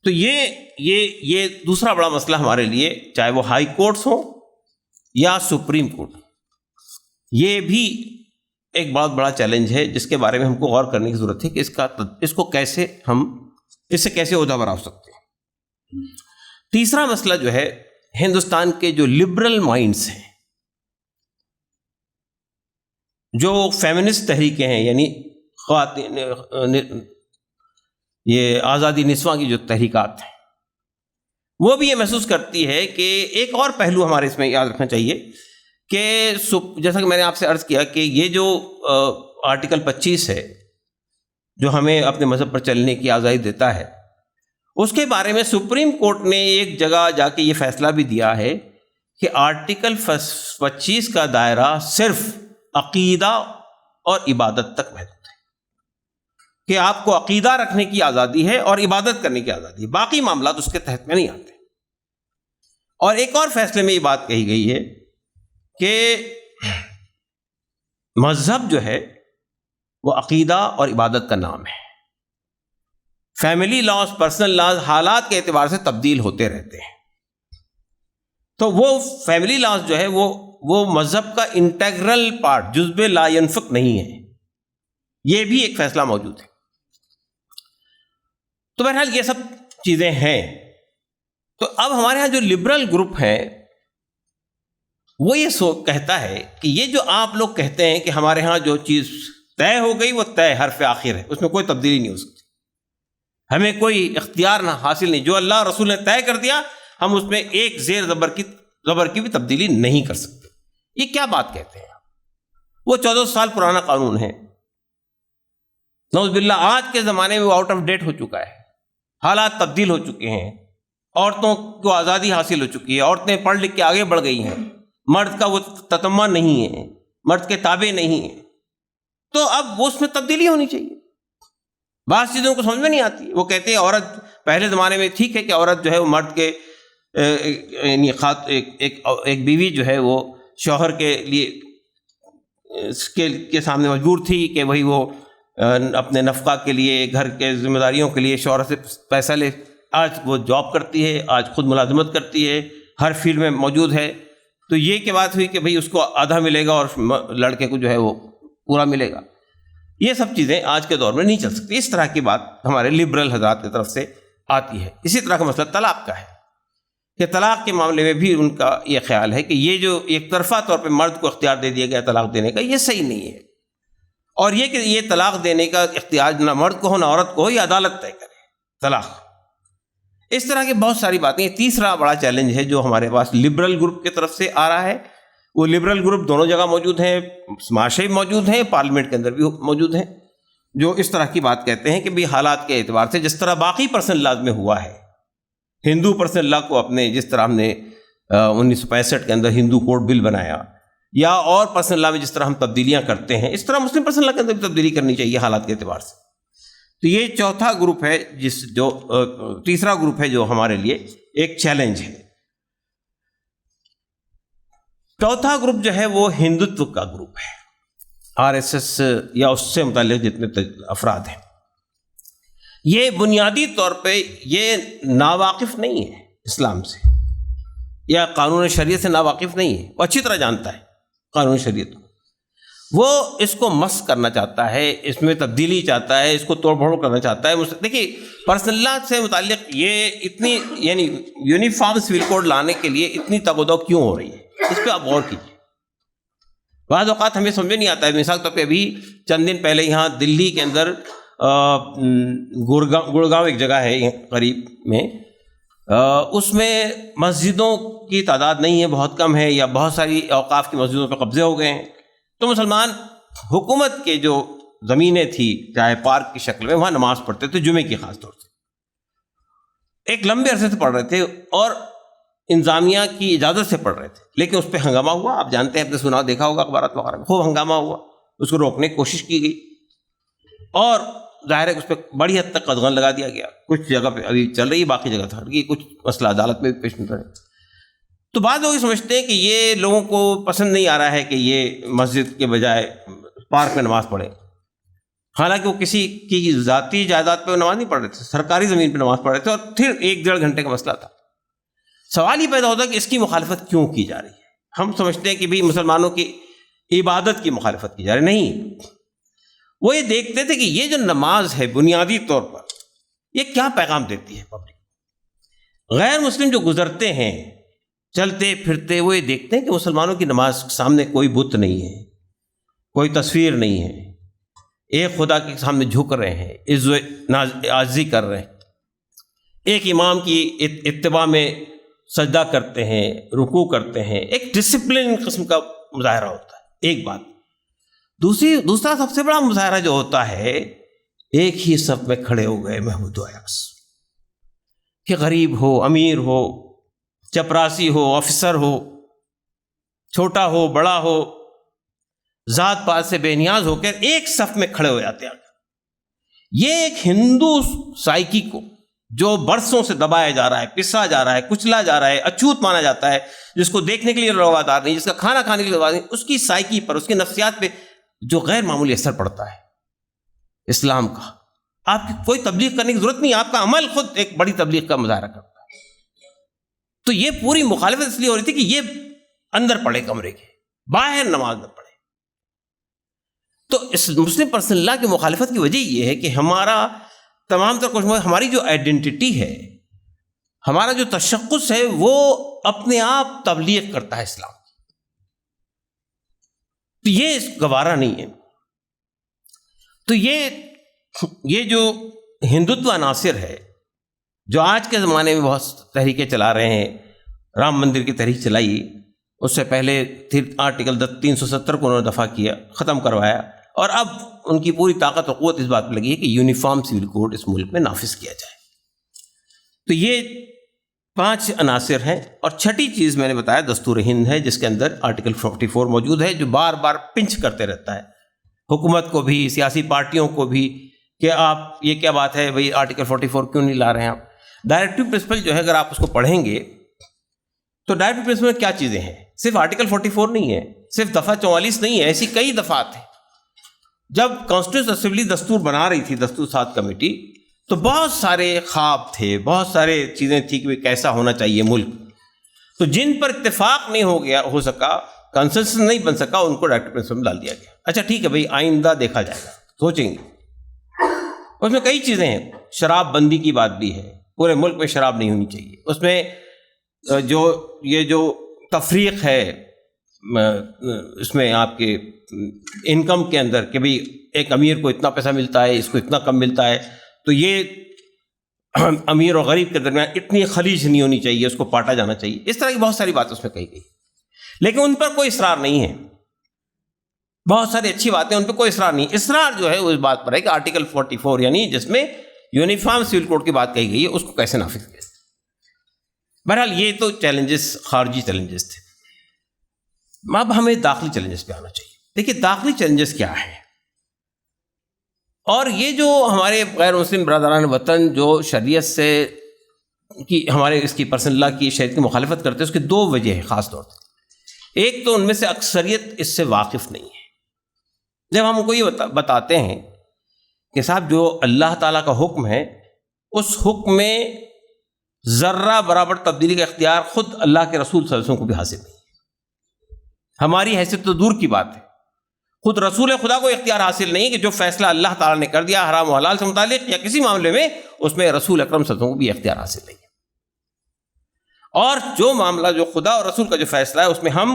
تو یہ دوسرا بڑا مسئلہ ہمارے لیے، چاہے وہ ہائی کورٹس ہوں یا سپریم کورٹ، یہ بھی ایک بہت بڑا چیلنج ہے جس کے بارے میں ہم کو غور کرنے کی ضرورت ہے کہ اس کو کیسے ہم اس سے کیسے عہدہ بر ہو سکتے ہیں۔ تیسرا مسئلہ جو ہے، ہندوستان کے جو لبرل مائنڈس ہیں، جو فیمنسٹ تحریکیں ہیں، یعنی خواتین، یہ آزادی نسواں کی جو تحریکات ہیں، وہ بھی یہ محسوس کرتی ہے کہ ایک اور پہلو ہمارے اس میں یاد رکھنا چاہیے کہ جیسا کہ میں نے آپ سے عرض کیا کہ یہ جو آرٹیکل 25 ہے جو ہمیں اپنے مذہب پر چلنے کی آزادی دیتا ہے، اس کے بارے میں سپریم کورٹ نے ایک جگہ جا کے یہ فیصلہ بھی دیا ہے کہ آرٹیکل 25 کا دائرہ صرف عقیدہ اور عبادت تک محدود ہے، کہ آپ کو عقیدہ رکھنے کی آزادی ہے اور عبادت کرنے کی آزادی ہے، باقی معاملات اس کے تحت میں نہیں آتے۔ اور ایک اور فیصلے میں یہ بات کہی گئی ہے کہ مذہب جو ہے وہ عقیدہ اور عبادت کا نام ہے۔ فیملی لاز، پرسنل لاز حالات کے اعتبار سے تبدیل ہوتے رہتے ہیں، تو وہ فیملی لاز جو ہے وہ مذہب کا انٹیگرل پارٹ، جزو لا ينفک نہیں ہے، یہ بھی ایک فیصلہ موجود ہے۔ تو بہرحال یہ سب چیزیں ہیں۔ تو اب ہمارے ہاں جو لبرل گروپ ہے وہ یہ کہتا ہے کہ یہ جو آپ لوگ کہتے ہیں کہ ہمارے ہاں جو چیز طے ہو گئی وہ طے حرف آخر ہے، اس میں کوئی تبدیلی نہیں ہو سکتی، ہمیں کوئی اختیار نہ حاصل نہیں، جو اللہ رسول نے طے کر دیا ہم اس میں ایک زیر زبر کی بھی تبدیلی نہیں کر سکتے۔ یہ کیا بات کہتے ہیں؟ وہ 14 سال پرانا قانون ہے، نعوذ باللہ آج کے زمانے میں وہ آؤٹ آف ڈیٹ ہو چکا ہے، حالات تبدیل ہو چکے ہیں، عورتوں کو آزادی حاصل ہو چکی ہے، عورتیں پڑھ لکھ کے آگے بڑھ گئی ہیں، مرد کا وہ تتمہ نہیں ہے، مرد کے تابع نہیں ہے، تو اب وہ اس میں تبدیلی ہونی چاہیے۔ بعض چیزوں کو سمجھ میں نہیں آتی، وہ کہتے ہیں عورت پہلے زمانے میں ٹھیک ہے کہ عورت جو ہے وہ مرد کے یعنی ایک بیوی جو ہے وہ شوہر کے لیے کے سامنے مجبور تھی کہ وہی وہ اپنے نفقہ کے لیے، گھر کے ذمہ داریوں کے لیے شوہر سے پیسہ لے۔ آج وہ جاب کرتی ہے، آج خود ملازمت کرتی ہے، ہر فیلڈ میں موجود ہے، تو یہ کہ بات ہوئی کہ بھئی اس کو آدھا ملے گا اور لڑکے کو جو ہے وہ پورا ملے گا۔ یہ سب چیزیں آج کے دور میں نہیں چل سکتی، اس طرح کی بات ہمارے لبرل حضرات کی طرف سے آتی ہے۔ اسی طرح کا مسئلہ طلاق کا ہے کہ طلاق کے معاملے میں بھی ان کا یہ خیال ہے کہ یہ جو ایک طرفہ طور پہ مرد کو اختیار دے دیا گیا طلاق دینے کا، یہ صحیح نہیں ہے، اور یہ کہ یہ طلاق دینے کا اختیار نہ مرد کو ہو نہ عورت کو ہو، یہ عدالت طے کرے طلاق۔ اس طرح کی بہت ساری باتیں۔ تیسرا بڑا چیلنج ہے جو ہمارے پاس لبرل گروپ کی طرف سے آ رہا ہے، وہ لبرل گروپ دونوں جگہ موجود ہیں، معاشرے میں موجود ہیں، پارلیمنٹ کے اندر بھی موجود ہیں، جو اس طرح کی بات کہتے ہیں کہ بھی حالات کے اعتبار سے جس طرح باقی پرسنل لاز میں ہوا ہے، ہندو پرسنل لا کو اپنے جس طرح ہم نے 1965 کے اندر ہندو کوڈ بل بنایا، یا اور پرسنل لا میں جس طرح ہم تبدیلیاں کرتے ہیں، اس طرح مسلم پرسنل لا کے اندر بھی تبدیلی کرنی چاہیے حالات کے اعتبار سے۔ تو یہ چوتھا گروپ ہے تیسرا گروپ ہے جو ہمارے لیے ایک چیلنج ہے۔ چوتھا گروپ جو ہے وہ ہندوتو کا گروپ ہے، RSS یا اس سے متعلق جتنے افراد ہیں۔ یہ بنیادی طور پہ یہ ناواقف نہیں ہے اسلام سے یا قانون شریعت سے، ناواقف نہیں ہے، وہ اچھی طرح جانتا ہے قانون شریعت کو، وہ اس کو مسخ کرنا چاہتا ہے، اس میں تبدیلی چاہتا ہے، اس کو توڑ پھوڑ کرنا چاہتا ہے۔ دیکھیے پرسنل لا سے متعلق یہ اتنی یعنی یونیفارم سول کوڈ لانے کے لیے اتنی تگودو کیوں ہو رہی ہے، اس پہ آپ غور کیجیے۔ بعض اوقات ہمیں سمجھ میں نہیں آتا ہے۔ مثال طور پہ ابھی چند دن پہلے یہاں دلی کے اندر گڑگاؤں ایک جگہ ہے قریب میں، اس میں مسجدوں کی تعداد نہیں ہے، بہت کم ہے، یا بہت ساری اوقاف کی مسجدوں پہ قبضے ہو گئے ہیں، تو مسلمان حکومت کے جو زمینیں تھی چاہے پارک کی شکل میں، وہاں نماز پڑھتے تھے، جمعے کی خاص طور سے ایک لمبے عرصے سے پڑھ رہے تھے اور انتظامیہ کی اجازت سے پڑھ رہے تھے، لیکن اس پہ ہنگامہ ہوا۔ آپ جانتے ہیں، آپ نے سنا دیکھا ہوگا اخبارات وغیرہ میں، خوب ہنگامہ ہوا، اس کو روکنے کی کوشش کی گئی اور ظاہر ہے اس پہ بڑی حد تک قدغن لگا دیا گیا۔ کچھ جگہ پہ ابھی چل رہی ہے، باقی جگہ تو ہٹ گئی، کچھ مسئلہ عدالت میں بھی پیش نہیں کرے۔ تو بعض لوگ سمجھتے ہیں کہ یہ لوگوں کو پسند نہیں آ رہا ہے کہ یہ مسجد کے بجائے پارک میں نماز پڑھے، حالانکہ وہ کسی کی ذاتی جائیداد پہ نماز نہیں پڑھ رہے تھے، سرکاری زمین پہ نماز پڑھ رہے تھے، اور پھر 1-1.5 گھنٹے کا مسئلہ تھا۔ سوال یہ پیدا ہوتا ہے کہ اس کی مخالفت کیوں کی جا رہی ہے؟ ہم سمجھتے ہیں کہ بھی مسلمانوں کی عبادت کی مخالفت کی جا رہی، نہیں، وہ یہ دیکھتے تھے کہ یہ جو نماز ہے بنیادی طور پر یہ کیا پیغام دیتی ہے پبلک۔ غیر مسلم جو گزرتے ہیں چلتے پھرتے، وہ یہ دیکھتے ہیں کہ مسلمانوں کی نماز کے سامنے کوئی بت نہیں ہے، کوئی تصویر نہیں ہے، ایک خدا کے سامنے جھک رہے ہیں، عاجزی کر رہے ہیں، ایک امام کی اتباع میں سجدہ کرتے ہیں، رکوع کرتے ہیں، ایک ڈسپلن قسم کا مظاہرہ ہوتا ہے، ایک بات۔ دوسرا سب سے بڑا مظاہرہ جو ہوتا ہے، ایک ہی صف میں کھڑے ہو گئے محمود و ایاز، کہ غریب ہو، امیر ہو، چپراسی ہو، افسر ہو، چھوٹا ہو، بڑا ہو، ذات پات سے بے نیاز ہو کر ایک صف میں کھڑے ہو جاتے ہیں۔ یہ ایک ہندو سائیکی کو جو برسوں سے دبایا جا رہا ہے، پسا جا رہا ہے، کچلا جا رہا ہے، اچھوت مانا جاتا ہے، جس کو دیکھنے کے لیے روادار نہیں، جس کا کھانا کھانے کے لیے روادار نہیں، اس کی سائیکی پر، اس کی نفسیات پہ جو غیر معمولی اثر پڑتا ہے اسلام کا۔ آپ کی کوئی تبلیغ کرنے کی ضرورت نہیں، آپ کا عمل خود ایک بڑی تبلیغ کا مظاہرہ کرتا ہے۔ تو یہ پوری مخالفت اس لیے ہو رہی تھی کہ یہ اندر پڑے کمرے کے، باہر نماز نہ پڑھے۔ تو اس مسلم پرسنل لا کی مخالفت کی وجہ یہ ہے کہ ہمارا تمام تر کچھ، ہماری جو آئیڈینٹی ہے، ہمارا جو تشخص ہے، وہ اپنے آپ تبلیغ کرتا ہے اسلام۔ تو یہ گوارا نہیں ہے۔ تو یہ جو ہندوتو عناصر ہے، جو آج کے زمانے میں بہت تحریکیں چلا رہے ہیں، رام مندر کی تحریک چلائی، اس سے پہلے آرٹیکل 370 کو انہوں نے دفع کیا، ختم کروایا، اور اب ان کی پوری طاقت و قوت اس بات پہ لگی ہے کہ یونیفارم سول کوڈ اس ملک میں نافذ کیا جائے۔ تو یہ 5 عناصر ہیں، اور چھٹی چیز میں نے بتایا دستور ہند ہے، جس کے اندر آرٹیکل 44 موجود ہے، جو بار بار پنچ کرتے رہتا ہے حکومت کو بھی، سیاسی پارٹیوں کو بھی، کہ آپ یہ کیا بات ہے بھئی، آرٹیکل 44 کیوں نہیں لا رہے ہیں آپ۔ ڈائریکٹو پرنسپل جو ہے، اگر آپ اس کو پڑھیں گے تو ڈائریکٹو پرنسپل میں کیا چیزیں ہیں، صرف آرٹیکل 44 نہیں ہے، صرف دفعہ 44 نہیں ہے، ایسی کئی دفعات ہیں۔ جب کانسٹیٹیوشن اسمبلی دستور بنا رہی تھی، دستور ساز کمیٹی، تو بہت سارے خواب تھے، بہت سارے چیزیں تھیں کہ کیسا ہونا چاہیے ملک، تو جن پر اتفاق نہیں ہو سکا، کنسنسس نہیں بن سکا، ان کو ڈائریکٹو پرنسپل میں ڈال دیا گیا۔ اچھا ٹھیک ہے بھائی، آئندہ دیکھا جائے گا، سوچیں گے۔ اس میں کئی چیزیں ہیں، شراب بندی کی بات بھی ہے، پورے ملک میں شراب نہیں ہونی چاہیے۔ اس میں جو تفریق ہے اس میں آپ کے انکم کے اندر، کہ بھئی ایک امیر کو اتنا پیسہ ملتا ہے، اس کو اتنا کم ملتا ہے، تو یہ امیر اور غریب کے درمیان اتنی خلیج نہیں ہونی چاہیے، اس کو پاٹا جانا چاہیے۔ اس طرح کی بہت ساری باتیں اس میں کہی گئی، لیکن ان پر کوئی اصرار نہیں ہے۔ بہت ساری اچھی باتیں، ان پہ کوئی اصرار نہیں۔ اصرار جو ہے وہ اس بات پر ہے کہ آرٹیکل 44 یعنی جس میں یونیفارم سول کوڈ کی بات کہی گئی ہے، اس کو کیسے نافذ کیا۔ بہرحال یہ تو چیلنجز، خارجی چیلنجز تھے۔ اب ہمیں داخلی چیلنجز پہ آنا چاہیے۔ دیکھیے داخلی چیلنجز کیا ہے، اور یہ جو ہمارے غیر مسلم برادران وطن جو شریعت سے ہمارے اس کی پرسنل لا کی شریعت کی مخالفت کرتے ہیں، اس کی 2 وجہ ہیں خاص طور پر۔ ایک تو ان میں سے اکثریت اس سے واقف نہیں ہے۔ جب ہم کو یہ بتاتے ہیں کہ صاحب جو اللہ تعالیٰ کا حکم ہے، اس حکم میں ذرہ برابر تبدیلی کا اختیار خود اللہ کے رسول صلی اللہ علیہ وسلم کو بھی حاصل نہیں ہے۔ ہماری حیثیت تو دور کی بات ہے، خود رسول خدا کو اختیار حاصل نہیں کہ جو فیصلہ اللہ تعالیٰ نے کر دیا حرام و حلال سے متعلق یا کسی معاملے میں، اس میں رسول اکرم صلی اللہ علیہ وسلم کو بھی اختیار حاصل نہیں ہے۔ اور جو معاملہ جو خدا اور رسول کا جو فیصلہ ہے، اس میں ہم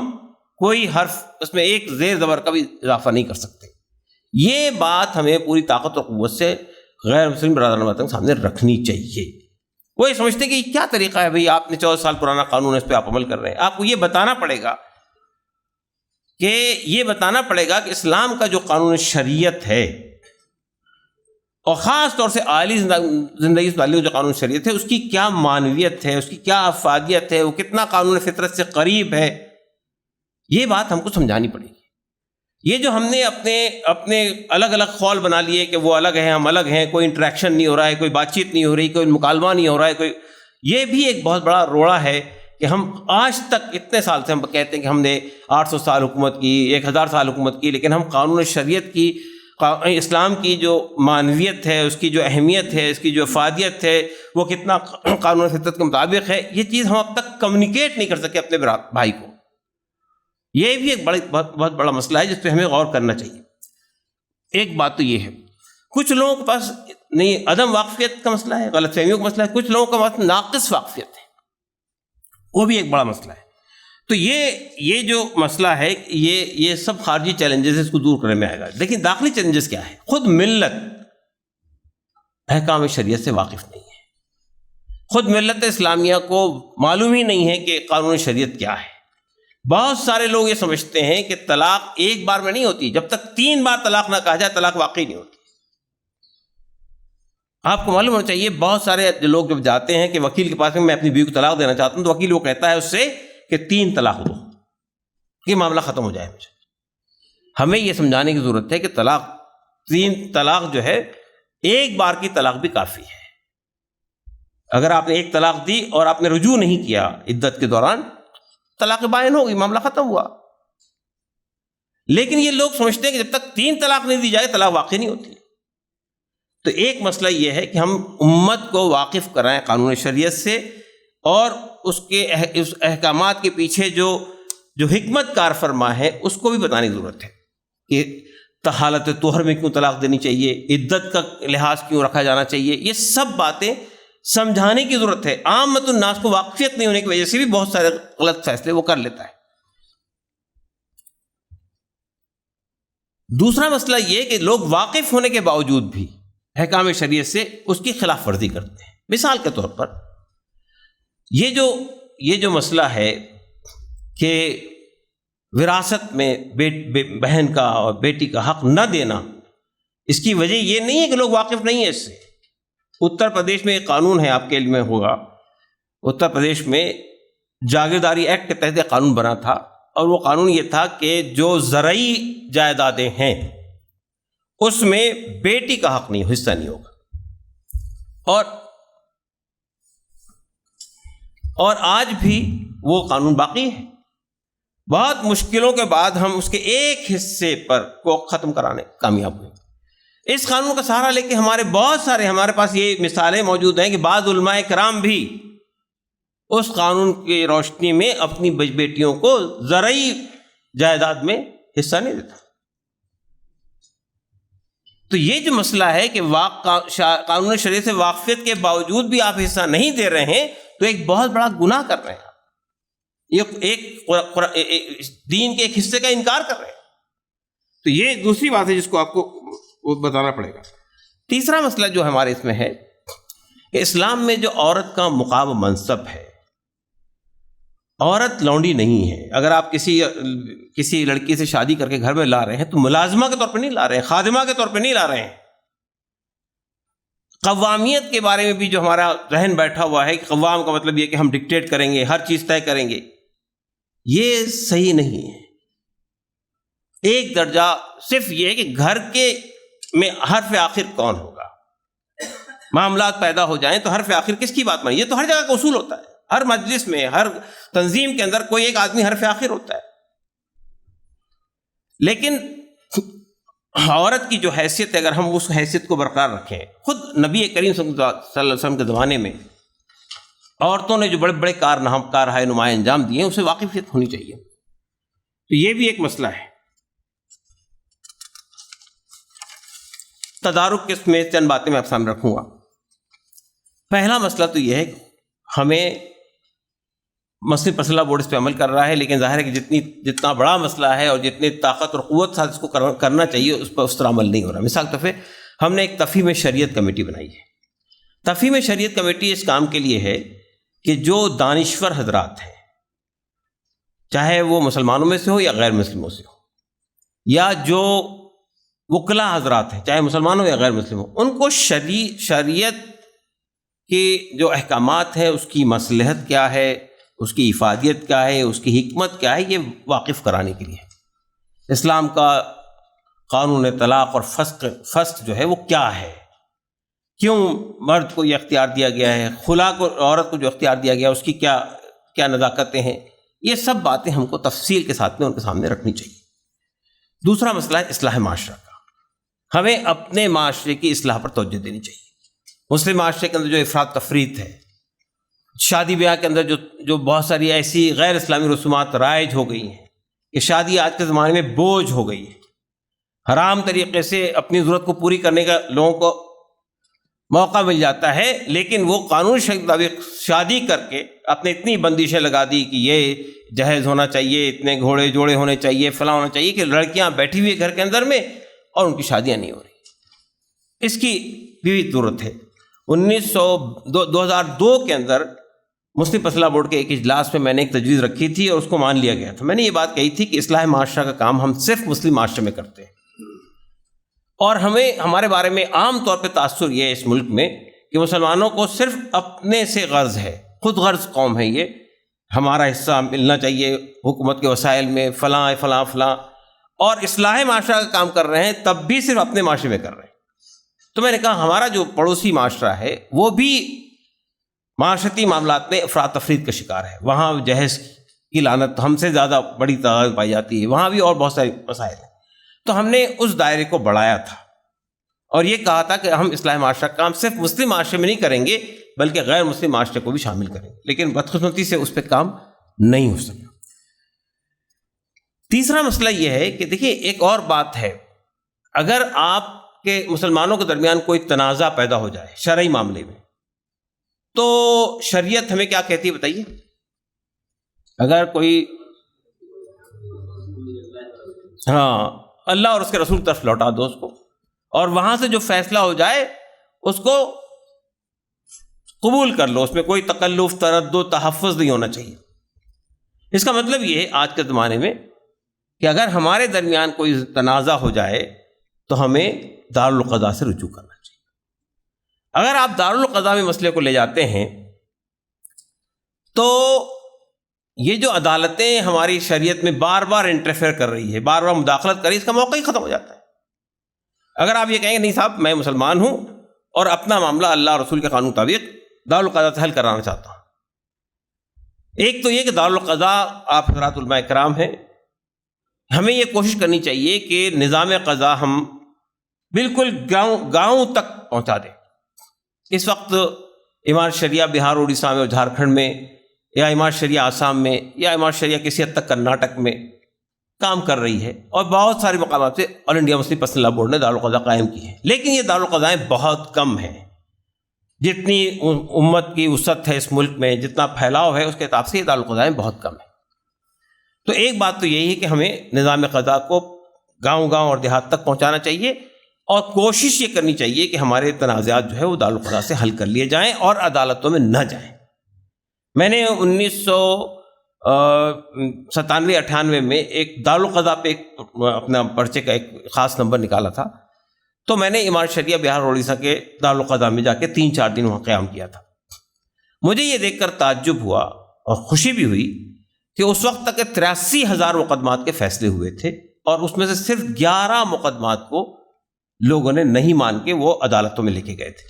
کوئی حرف، اس میں ایک زیر زبر کا بھی اضافہ نہیں کر سکتے۔ یہ بات ہمیں پوری طاقت و قوت سے غیر مسلم برادران وطن کے سامنے رکھنی چاہیے۔ وہ یہ سمجھتے کہ یہ کیا طریقہ ہے بھئی، آپ نے 14 سال پرانا قانون ہے، اس پہ آپ عمل کر رہے ہیں۔ آپ کو یہ بتانا پڑے گا کہ اسلام کا جو قانون شریعت ہے، اور خاص طور سے عالی زندگی سے تعلق جو قانون شریعت ہے، اس کی کیا معنویت ہے، اس کی کیا افادیت ہے، وہ کتنا قانون فطرت سے قریب ہے، یہ بات ہم کو سمجھانی پڑے گی۔ یہ جو ہم نے اپنے الگ الگ خول بنا لیے کہ وہ الگ ہیں، ہم الگ ہیں، کوئی انٹریکشن نہیں ہو رہا ہے، کوئی بات چیت نہیں ہو رہی، کوئی مکالمہ نہیں ہو رہا ہے، یہ بھی ایک بہت بڑا روڑا ہے کہ ہم آج تک اتنے سال سے ہم کہتے ہیں کہ ہم نے 800 سال حکومت کی، 1000 سال حکومت کی، لیکن ہم قانون شریعت کی، اسلام کی جو معنویت ہے، اس کی جو اہمیت ہے، اس کی جو افادیت ہے، وہ کتنا قانون فطرت کے مطابق ہے، یہ چیز ہم اب تک کمیونیکیٹ نہیں کر سکے اپنے بھائی کو۔ یہ بھی ایک بہت بڑا مسئلہ ہے جس پہ ہمیں غور کرنا چاہیے۔ ایک بات تو یہ ہے، کچھ لوگوں کے پاس نہیں، عدم واقفیت کا مسئلہ ہے، غلط فہمیوں کا مسئلہ ہے، کچھ لوگوں کے پاس ناقص واقفیت ہے، وہ بھی ایک بڑا مسئلہ ہے۔ تو یہ جو مسئلہ ہے، یہ سب خارجی چیلنجز اس کو دور کرنے میں آئے گا۔ لیکن داخلی چیلنجز کیا ہے؟ خود ملت احکام شریعت سے واقف نہیں ہے، خود ملت اسلامیہ کو معلوم ہی نہیں ہے کہ قانون شریعت کیا ہے، بہت سارے لوگ یہ سمجھتے ہیں کہ طلاق ایک بار میں نہیں ہوتی، جب تک 3 بار طلاق نہ کہا جائے طلاق واقعی نہیں ہوتی۔ آپ کو معلوم ہونا چاہیے بہت سارے لوگ جب جاتے ہیں کہ وکیل کے پاس میں اپنی بیوی کو طلاق دینا چاہتا ہوں، تو وکیل وہ کہتا ہے اس سے کہ 3 طلاق دو، یہ معاملہ ختم ہو جائے۔ مجھے ہمیں یہ سمجھانے کی ضرورت ہے کہ 3 طلاق جو ہے ایک بار کی طلاق بھی کافی ہے۔ اگر آپ نے 1 طلاق دی اور آپ نے رجوع نہیں کیا عدت کے دوران، طلاق بائن ہو گئی، معاملہ ختم ہوا۔ لیکن یہ لوگ سمجھتے ہیں کہ جب تک 3 طلاق نہیں دی جائے طلاق واقع نہیں ہوتی۔ تو ایک مسئلہ یہ ہے کہ ہم امت کو واقف کرائیں قانون شریعت سے، اور اس کے احکامات کے پیچھے جو حکمت کار فرما ہے اس کو بھی بتانے کی ضرورت ہے کہ حالت طہر میں کیوں طلاق دینی چاہیے، عدت کا لحاظ کیوں رکھا جانا چاہیے، یہ سب باتیں سمجھانے کی ضرورت ہے۔ عامت الناس کو واقفیت نہیں ہونے کی وجہ سے بھی بہت سارے غلط فیصلے وہ کر لیتا ہے۔ دوسرا مسئلہ یہ کہ لوگ واقف ہونے کے باوجود بھی احکام شریعت سے اس کی خلاف ورزی کرتے ہیں۔ مثال کے طور پر یہ جو مسئلہ ہے کہ وراثت میں بہن کا اور بیٹی کا حق نہ دینا، اس کی وجہ یہ نہیں ہے کہ لوگ واقف نہیں ہیں اس سے۔ اتر پردیش میں ایک قانون ہے، آپ کے علم میں ہوگا، اتر پردیش میں جاگیرداری ایکٹ کے تحت ایک قانون بنا تھا، اور وہ قانون یہ تھا کہ جو زرعی جائیدادیں ہیں اس میں بیٹی کا حق نہیں، حصہ نہیں ہوگا۔ اور آج بھی وہ قانون باقی ہے۔ بہت مشکلوں کے بعد ہم اس کے ایک حصے پر کو ختم کرانے کامیاب ہوئے۔ اس قانون کا سہارا لے کے ہمارے پاس یہ مثالیں موجود ہیں کہ بعض علماء کرام بھی اس قانون کی روشنی میں اپنی بیٹیوں کو زرعی جائیداد میں حصہ نہیں دیتا۔ تو یہ جو مسئلہ ہے کہ قانون شریعت سے واقفیت کے باوجود بھی آپ حصہ نہیں دے رہے ہیں، تو ایک بہت بڑا گناہ کر رہے ہیں، ایک دین کے ایک حصے کا انکار کر رہے ہیں۔ تو یہ دوسری بات ہے جس کو آپ کو بتانا پڑے گا۔ تیسرا مسئلہ جو ہمارے اس میں ہے کہ اسلام میں جو عورت کا مقام و منصب ہے، عورت لونڈی نہیں ہے۔ اگر آپ کسی لڑکی سے شادی کر کے گھر میں لا رہے ہیں تو ملازمہ کے طور پہ نہیں لا رہے ہیں، خادمہ کے طور پہ نہیں لا رہے ہیں۔ قوامیت کے بارے میں بھی جو ہمارا ذہن بیٹھا ہوا ہے کہ قوام کا مطلب یہ کہ ہم ڈکٹیٹ کریں گے، ہر چیز طے کریں گے، یہ صحیح نہیں ہے۔ ایک درجہ صرف یہ ہے کہ گھر کے میں حرف آخر کون ہوگا، معاملات پیدا ہو جائیں تو حرف آخر کس کی بات مانی، یہ تو ہر جگہ کا اصول ہوتا ہے، ہر مجلس میں، ہر تنظیم کے اندر کوئی ایک آدمی حرف آخر ہوتا ہے۔ لیکن عورت کی جو حیثیت ہے، اگر ہم اس حیثیت کو برقرار رکھیں، خود نبی کریم صلی اللہ علیہ وسلم کے زمانے میں عورتوں نے جو بڑے بڑے کارہائے نمایاں انجام دیے، اسے واقفیت ہونی چاہیے۔ تو یہ بھی ایک مسئلہ ہے۔ تدارک کے میں چند باتیں میں آپ سامنے رکھوں گا۔ پہلا مسئلہ تو یہ ہے کہ ہمیں مسلم پرسنل لا بورڈ اس پہ عمل کر رہا ہے، لیکن ظاہر ہے کہ جتنا بڑا مسئلہ ہے اور جتنی طاقت اور قوت ساتھ اس کو کرنا چاہیے اس پر اس طرح عمل نہیں ہو رہا۔ مثال کے طور پہ ہم نے ایک تفہیم شریعت کمیٹی بنائی ہے۔ تفہیم شریعت کمیٹی اس کام کے لیے ہے کہ جو دانشور حضرات ہیں، چاہے وہ مسلمانوں میں سے ہو یا غیر مسلموں سے ہو، یا جو وکلا حضرات ہیں چاہے مسلمان ہو یا غیر مسلم ہو، ان کو شریعت کے جو احکامات ہیں اس کی مصلحت کیا ہے، اس کی افادیت کیا ہے، اس کی حکمت کیا ہے، یہ واقف کرانے کے لیے اسلام کا قانون طلاق اور فسق جو ہے وہ کیا ہے، کیوں مرد کو یہ اختیار دیا گیا ہے، خلا کو عورت کو جو اختیار دیا گیا اس کی کیا نزاکتیں ہیں، یہ سب باتیں ہم کو تفصیل کے ساتھ میں ان کے سامنے رکھنی چاہیے۔ دوسرا مسئلہ ہے اصلاح معاشرہ کا۔ ہمیں اپنے معاشرے کی اصلاح پر توجہ دینی چاہیے۔ مسلم معاشرے کے اندر جو افراط تفریط ہے، شادی بیاہ کے اندر جو بہت ساری ایسی غیر اسلامی رسومات رائج ہو گئی ہیں کہ شادی آج کے زمانے میں بوجھ ہو گئی ہے، حرام طریقے سے اپنی ضرورت کو پوری کرنے کا لوگوں کو موقع مل جاتا ہے، لیکن وہ قانون کے مطابق شادی کر کے اپنے اتنی بندشیں لگا دی کہ یہ جہیز ہونا چاہیے، اتنے گھوڑے جوڑے ہونے چاہیے، فلاں ہونا چاہیے، کہ لڑکیاں بیٹھی ہوئی گھر کے اندر میں اور ان کی شادیاں نہیں ہو رہی۔ اس کی بھی ضرورت ہے۔ 2002 کے اندر مسلم پسندہ بورڈ کے ایک اجلاس میں نے ایک تجویز رکھی تھی اور اس کو مان لیا گیا تھا. میں نے یہ بات کہی تھی کہ اصلاح معاشرہ کا کام ہم صرف مسلم معاشرے میں کرتے ہیں, اور ہمارے بارے میں عام طور پہ تاثر یہ ہے اس ملک میں کہ مسلمانوں کو صرف اپنے سے غرض ہے, خود غرض قوم ہے یہ, ہمارا حصہ ملنا چاہیے حکومت کے وسائل میں, فلاں فلاں فلاں, اور اصلاح معاشرہ کا کام کر رہے ہیں تب بھی صرف اپنے معاشرے میں کر رہے ہیں. تو میں نے کہا ہمارا جو پڑوسی معاشرہ ہے وہ بھی معاشرتی معاملات میں افراد تفرید کا شکار ہے, وہاں جہیز کی لعنت ہم سے زیادہ بڑی تعداد پائی جاتی ہے, وہاں بھی اور بہت سارے مسائل ہیں. تو ہم نے اس دائرے کو بڑھایا تھا اور یہ کہا تھا کہ ہم اصلاح معاشرہ کا کام صرف مسلم معاشرے میں نہیں کریں گے بلکہ غیر مسلم معاشرے کو بھی شامل کریں گے, لیکن بدقسمتی سے اس پہ کام نہیں ہو سکا. تیسرا مسئلہ یہ ہے کہ دیکھیے ایک اور بات ہے, اگر آپ کے مسلمانوں کے درمیان کوئی تنازع پیدا ہو جائے شرعی معاملے میں تو شریعت ہمیں کیا کہتی ہے بتائیے؟ اگر کوئی اللہ اور اس کے رسول کی طرف لوٹا دو اس کو, اور وہاں سے جو فیصلہ ہو جائے اس کو قبول کر لو, اس میں کوئی تکلف تردد تحفظ نہیں ہونا چاہیے. اس کا مطلب یہ ہے آج کے زمانے میں کہ اگر ہمارے درمیان کوئی تنازع ہو جائے تو ہمیں دارالقضاء سے رجوع کرنا چاہیے. اگر آپ دارالقضاء میں مسئلے کو لے جاتے ہیں تو یہ جو عدالتیں ہماری شریعت میں بار بار انٹرفیئر کر رہی ہے, بار بار مداخلت کر رہی ہے, اس کا موقع ہی ختم ہو جاتا ہے. اگر آپ یہ کہیں گے نہیں صاحب میں مسلمان ہوں اور اپنا معاملہ اللہ اور رسول کے قانون مطابق دارالقضاء سے حل کرانا چاہتا ہوں, ایک تو یہ کہ دارالقضاء آپ حضرات علماء کرام ہیں, ہمیں یہ کوشش کرنی چاہیے کہ نظام قضاء ہم بالکل گاؤں تک پہنچا دیں. اس وقت امارت شریعہ بہار اڑیسہ میں اور جھارکھنڈ میں, یا امارت شریعہ آسام میں, یا امارت شریعہ کسی حد تک کرناٹک میں کام کر رہی ہے, اور بہت سارے مقامات سے all India Muslim personal law board نے دارالقضاء قائم کی ہے. لیکن یہ دارالقضائیں بہت کم ہیں, جتنی امت کی وسعت ہے اس ملک میں, جتنا پھیلاؤ ہے اس کے حساب سے یہ دارالقضائیں بہت کم ہیں. تو ایک بات تو یہی ہے کہ ہمیں نظام قضاء کو گاؤں اور دیہات تک پہنچانا چاہیے, اور کوشش یہ کرنی چاہیے کہ ہمارے تنازعات جو ہے وہ دارالقضاء سے حل کر لیے جائیں اور عدالتوں میں نہ جائیں. میں نے 1997-98 میں ایک دارالقضاء پہ اپنا پرچے کا ایک خاص نمبر نکالا تھا, تو میں نے امارت شریعہ بہار اور اڑیسہ کے دارالقضاء میں جا کے 3-4 دن وہاں قیام کیا تھا. مجھے یہ دیکھ کر تعجب ہوا اور خوشی بھی ہوئی کہ اس وقت تک 83,000 مقدمات کے فیصلے ہوئے تھے, اور اس میں سے صرف 11 مقدمات کو لوگوں نے نہیں مان کے وہ عدالتوں میں لے کے گئے تھے,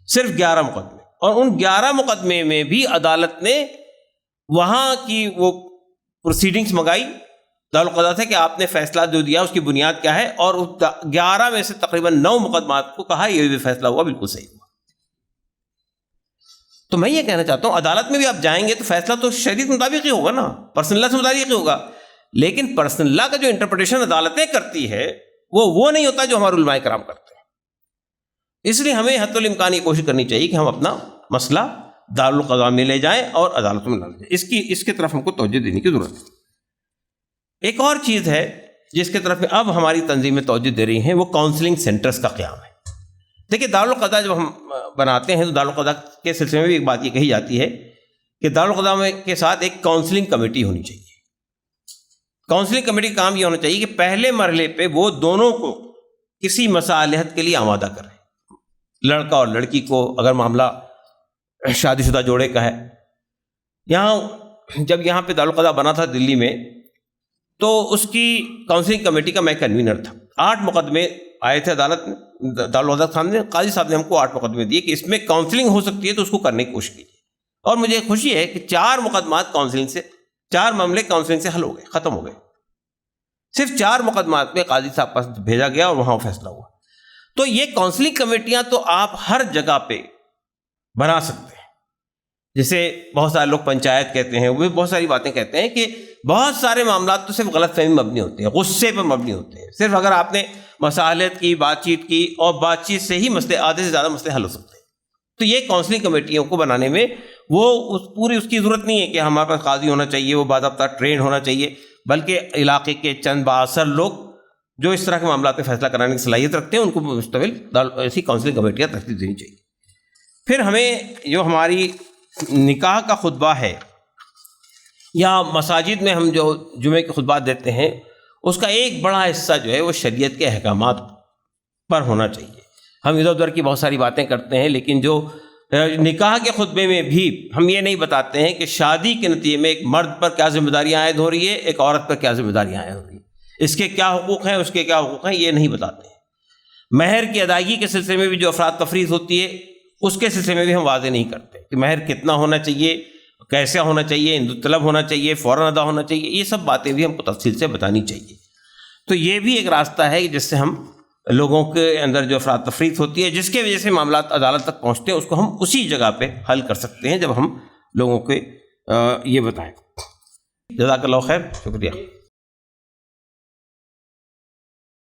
صرف 11 مقدمے. اور ان 11 مقدمے میں بھی عدالت نے وہاں کی وہ پروسیڈنگز منگائی دارالقضاء سے کہ آپ نے فیصلہ جو دیا اس کی بنیاد کیا ہے, اور 11 میں سے تقریباً 9 مقدمات کو کہا یہ بھی فیصلہ ہوا بالکل صحیح ہوا. تو میں یہ کہنا چاہتا ہوں عدالت میں بھی آپ جائیں گے تو فیصلہ تو شریعت مطابق ہی ہوگا نا, پرسنل لاء سے مطابق ہی ہوگا, لیکن پرسنل لاء کا جو انٹرپریٹیشن عدالتیں کرتی ہے وہ نہیں ہوتا جو ہمارے علماء کرام کرتے ہیں. اس لیے ہمیں حتی الامکان یہ کوشش کرنی چاہیے کہ ہم اپنا مسئلہ دارالقضاء میں لے جائیں اور عدالتوں میں نہ لے جائیں. اس کی طرف ہم کو توجہ دینے کی ضرورت ہے. ایک اور چیز ہے جس کی طرف اب ہماری تنظیمیں توجہ دے رہی ہیں, وہ کاؤنسلنگ سینٹرز کا قیام ہے. دیکھیے دارالقضاء جب ہم بناتے ہیں تو دارالقضاء کے سلسلے میں بھی ایک بات یہ کہی جاتی ہے کہ دارالقضاء کے ساتھ ایک کاؤنسلنگ کمیٹی ہونی چاہیے. کاؤنسلنگ کمیٹی کا کام یہ ہونا چاہیے کہ پہلے مرحلے پہ وہ دونوں کو کسی مصالحت کے لیے آمادہ کریں, لڑکا اور لڑکی کو, اگر معاملہ شادی شدہ جوڑے کا ہے. جب یہاں پہ دارالقضاء بنا تھا دلی میں, تو اس کی کاؤنسلنگ کمیٹی کا میں کنوینر تھا. 8 مقدمے آئے تھے عدالت میں, دارالقضاء کے سامنے قاضی صاحب نے ہم کو 8 مقدمے دیے کہ اس میں کاؤنسلنگ ہو سکتی ہے تو اس کو کرنے کی کوشش کیجیے. اور مجھے خوشی ہے کہ 4 مقدمات کاؤنسلنگ سے, 4 معاملے کاؤنسلنگ سے حل ہو گئے, ختم ہو گئے. صرف 4 مقدمات میں قاضی صاحب پاس بھیجا گیا اور وہاں فیصلہ ہوا. تو یہ کاؤنسلنگ کمیٹیاں تو آپ ہر جگہ پہ بنا سکتے ہیں. جسے بہت سارے لوگ پنچایت کہتے ہیں, وہ بہت ساری باتیں کہتے ہیں کہ بہت سارے معاملات تو صرف غلط فہمی مبنی ہوتے ہیں, غصے پر مبنی ہوتے ہیں. صرف اگر آپ نے مصالحت کی, بات چیت کی, اور بات چیت سے ہی مسئلے, آدھے سے زیادہ مسئلے حل ہو سکتے ہیں. تو یہ کاؤنسلنگ کمیٹیوں کو بنانے میں وہ پوری اس کی ضرورت نہیں ہے کہ ہمارے پاس قاضی ہونا چاہیے, وہ باضابطہ ٹرین ہونا چاہیے, بلکہ علاقے کے چند بااثر لوگ جو اس طرح کے معاملات میں فیصلہ کرانے کی صلاحیت رکھتے ہیں ان کو مستقل ایسی کاؤنسلنگ کمیٹیاں ترتیب دینی چاہیے. پھر ہمیں جو ہماری نکاح کا خطبہ ہے یا مساجد میں ہم جو جمعے کے خطبات دیتے ہیں اس کا ایک بڑا حصہ جو ہے وہ شریعت کے احکامات پر ہونا چاہیے. ہم ادھر ادھر کی بہت ساری باتیں کرتے ہیں، لیکن جو نکاح کے خطبے میں بھی ہم یہ نہیں بتاتے ہیں کہ شادی کے نتیجے میں ایک مرد پر کیا ذمہ داریاں عائد ہو رہی ہے، ایک عورت پر کیا ذمہ داریاں عائد ہو رہی ہیں، اس کے کیا حقوق ہیں، اس کے کیا حقوق ہیں، یہ نہیں بتاتے ہیں. مہر کی ادائیگی کے سلسلے میں بھی جو افراد تفریض ہوتی ہے اس کے سلسلے میں بھی ہم واضح نہیں کرتے کہ مہر کتنا ہونا چاہیے، کیسا ہونا چاہیے، ہندو طلب ہونا چاہیے، فوراً ادا ہونا چاہیے. یہ سب باتیں بھی ہم کو تفصیل سے بتانی چاہیے. تو یہ بھی ایک راستہ ہے جس سے ہم لوگوں کے اندر جو افراد تفریق ہوتی ہے، جس کے وجہ سے معاملات عدالت تک پہنچتے ہیں، اس کو ہم اسی جگہ پہ حل کر سکتے ہیں جب ہم لوگوں کو یہ بتائیں. جزاک اللہ خیر، شکریہ.